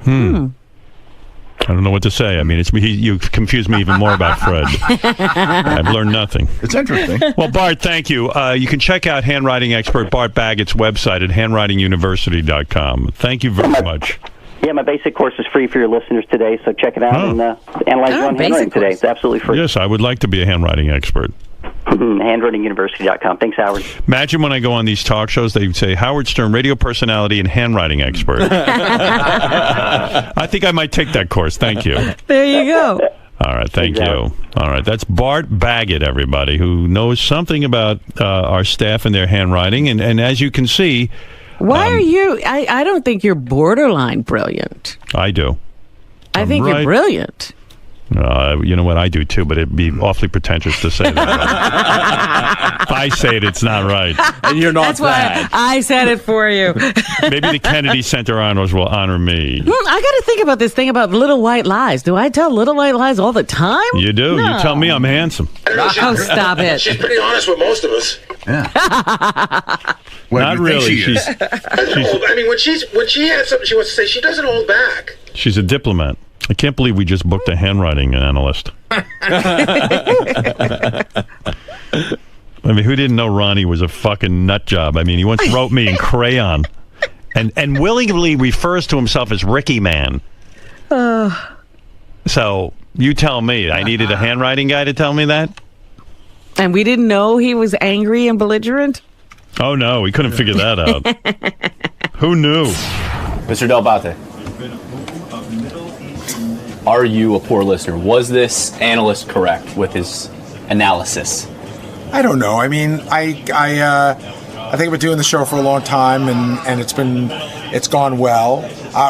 I don't know what to say. I mean, you've confused me even more about Fred. I've learned nothing.
It's interesting.
Well, Bart, thank you. You can check out handwriting expert Bart Baggett's website at handwritinguniversity.com. Thank you very much.
Yeah, my basic course is free for your listeners today, so check it out and analyze your own handwriting today. It's absolutely free.
Yes, I would like to be a handwriting expert.
handwritinguniversity.com. Thanks, Howard.
Imagine when I go on these talk shows, they say, Howard Stern, radio personality and handwriting expert. I think I might take that course. Thank you.
There you go.
All right, thank you. All right, that's Bart Baggett, everybody, who knows something about our staff and their handwriting. And as you can see...
Why are you... I don't think you're borderline brilliant.
I do.
I think you're brilliant.
You know what? I do too, but it'd be awfully pretentious to say that. If I say it, it's not right.
And you're not
That's why I said it for you.
Maybe the Kennedy Center Honors will honor me.
I got to think about this thing about little white lies. Do I tell little white lies all the time?
You do.
No.
You tell me I'm handsome.
Oh, stop it.
She's pretty honest with most of us.
Not really. She's
I mean, when she has something she wants to say, she doesn't hold back.
She's a diplomat. I can't believe we just booked a handwriting analyst. I mean, who didn't know Ronnie was a fucking nut job? I mean, he once wrote me in crayon and willingly refers to himself as Ricky Man. So you tell me. I needed a handwriting guy to tell me that?
And we didn't know he was angry and belligerent?
Oh, no. We couldn't figure that out. Who knew?
Mr. Del Bate. Are you a poor listener? Was this analyst correct with his analysis?
I don't know. I mean, I think I've been doing the show for a long time, and it's gone well.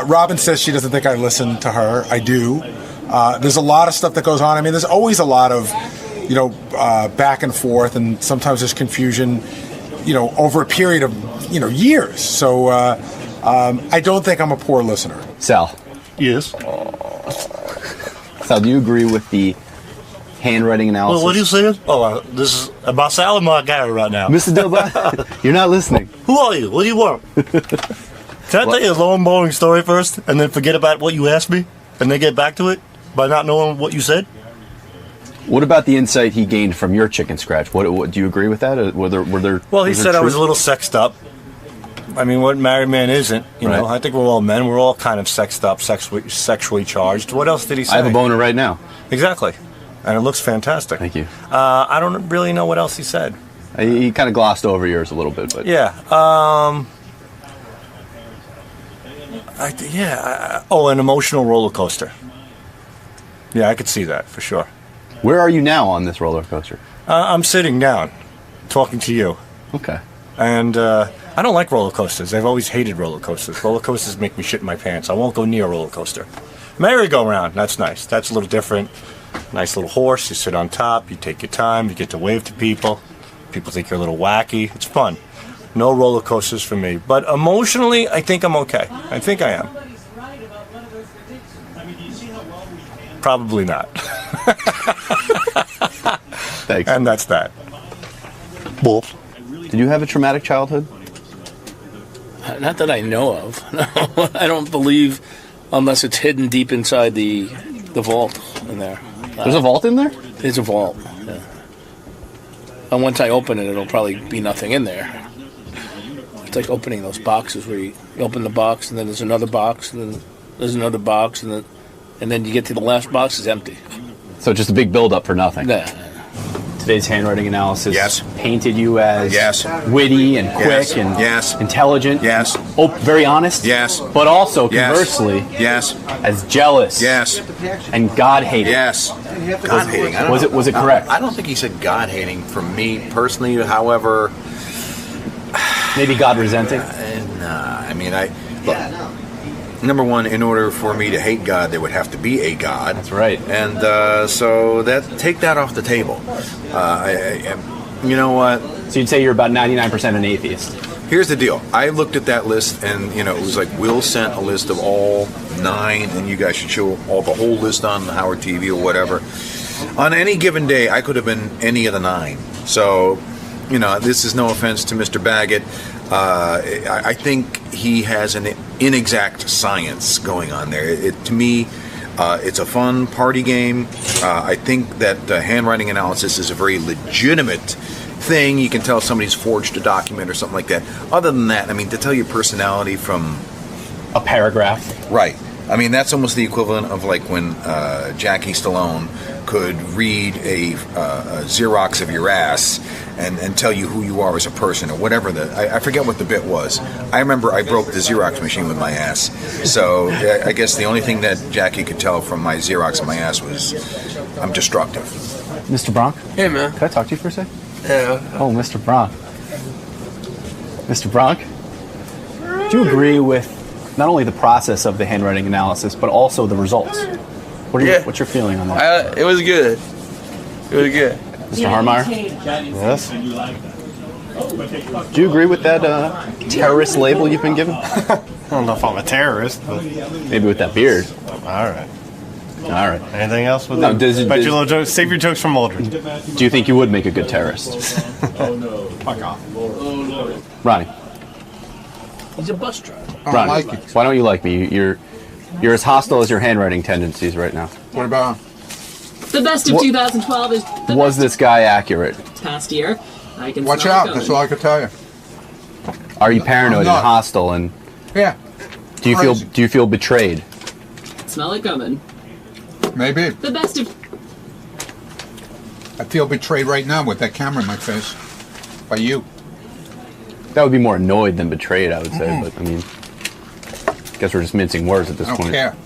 Robin says she doesn't think I listen to her. I do. There's a lot of stuff that goes on. I mean, there's always a lot of, back and forth, and sometimes there's confusion, over a period of, years. So I don't think I'm a poor listener.
Sal.
Yes.
Sal, do you agree with the handwriting analysis?
Well, what are you saying? Oh, this is about Sal or my guy right now.
Mr. Dilba, you're not listening.
Who are you? What do you want? Can I tell you a long, boring story first, and then forget about what you asked me, and then get back to it by not knowing what you said?
What about the insight he gained from your chicken scratch? What do you agree with that?
Well, he said I was a little sexed up. I mean, what married man isn't? You know, I think we're all men. We're all kind of sexed up, sexually charged. What else did he say?
I have a boner right now.
Exactly. And it looks fantastic.
Thank you.
I don't really know what else he said.
He kind of glossed over yours a little bit, but
yeah. An emotional roller coaster. Yeah, I could see that for sure.
Where are you now on this roller coaster?
I'm sitting down, talking to you.
Okay.
And I don't like roller coasters. I've always hated roller coasters. Roller coasters make me shit in my pants. I won't go near a roller coaster. Merry-go-round, that's nice. That's a little different. Nice little horse. You sit on top. You take your time. You get to wave to people. People think you're a little wacky. It's fun. No roller coasters for me. But emotionally, I think I'm okay. I think I am. Probably not.
Thanks.
And that's that.
Wolf. Did you have a traumatic childhood?
Not that I know of. No, I don't believe, unless it's hidden deep inside the vault in there.
There's a vault in there?
There's a vault, yeah. And once I open it, it'll probably be nothing in there. It's like opening those boxes where you open the box, and then there's another box, and then there's another box, and then you get to the last box, it's empty.
So just a big build-up for nothing?
Yeah.
Today's handwriting analysis painted you as witty and quick and intelligent. Very honest. But also, conversely, as jealous. And God-hating.
God-hating.
Was it correct?
I don't think he said God-hating for me personally. However,
maybe God-resenting.
Nah, I mean, look. Number one, in order for me to hate God, there would have to be a God.
That's right.
And so take that off the table. You know what?
So you'd say you're about 99% an atheist?
Here's the deal. I looked at that list, and it was like Will sent a list of all 9, and you guys should show the whole list on Howard TV or whatever. On any given day, I could have been any of the 9. So, this is no offense to Mr. Baggett. I think he has an inexact science going on there. To me, it's a fun party game. I think that handwriting analysis is a very legitimate thing. You can tell somebody's forged a document or something like that. Other than that, to tell your personality from
a paragraph.
Right. That's almost the equivalent of like when Jackie Stallone could read a Xerox of your ass and tell you who you are as a person or whatever. I forget what the bit was. I remember I broke the Xerox machine with my ass. So I guess the only thing that Jackie could tell from my Xerox of my ass was I'm destructive.
Mr. Bronk?
Hey, man.
Can I talk to you for a sec?
Yeah.
Oh, Mr. Bronk. Mr. Bronk? Do you agree with not only the process of the handwriting analysis, but also the results? What's your feeling on that?
It was good. It was good.
Mr. Harmeyer?
Yes.
Do you agree with that terrorist label you've been given?
I don't know if I'm a terrorist, but
maybe with that beard.
All right. Anything else with
no,
your little jokes? Save your jokes for Mildred.
Do you think you would make a good terrorist?
Fuck off.
Ronnie.
He's a bus driver.
Ronnie, why don't you like me? You're as hostile as your handwriting tendencies right now.
What about
the best of 2012 is the
was this guy accurate?
Past year. I can
Watch
smell
out.
it
That's all I can tell you.
Are you paranoid and hostile and?
Yeah.
Do you feel betrayed?
Smell it coming.
Maybe.
The best of.
I feel betrayed right now with that camera in my face. By you.
That would be more annoyed than betrayed, I would say. But I guess we're just mincing words at this point.
I don't care.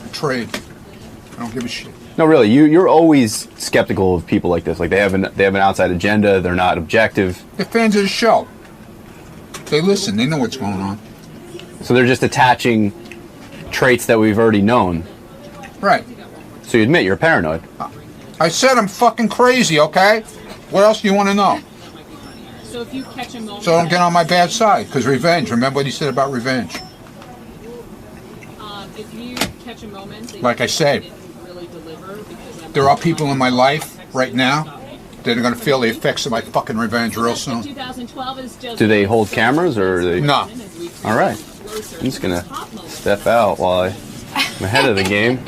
Betrayed. I don't give a shit.
No, really, you're always skeptical of people like this. Like they have an outside agenda. They're not objective.
They're fans of the show. They listen. They know what's going on.
So they're just attaching traits that we've already known.
Right.
So you admit you're paranoid.
I said I'm fucking crazy. Okay. What else do you want to know?
So if you catch a moment.
So don't get on my bad side. Because revenge. Remember what he said about revenge.
If you catch a moment.
Like I said. There are people in my life right now that are going to feel the effects of my fucking revenge real soon.
2012 is just.
Do they hold cameras or are they?
No.
All right. I'm just gonna step out while I'm ahead of the game.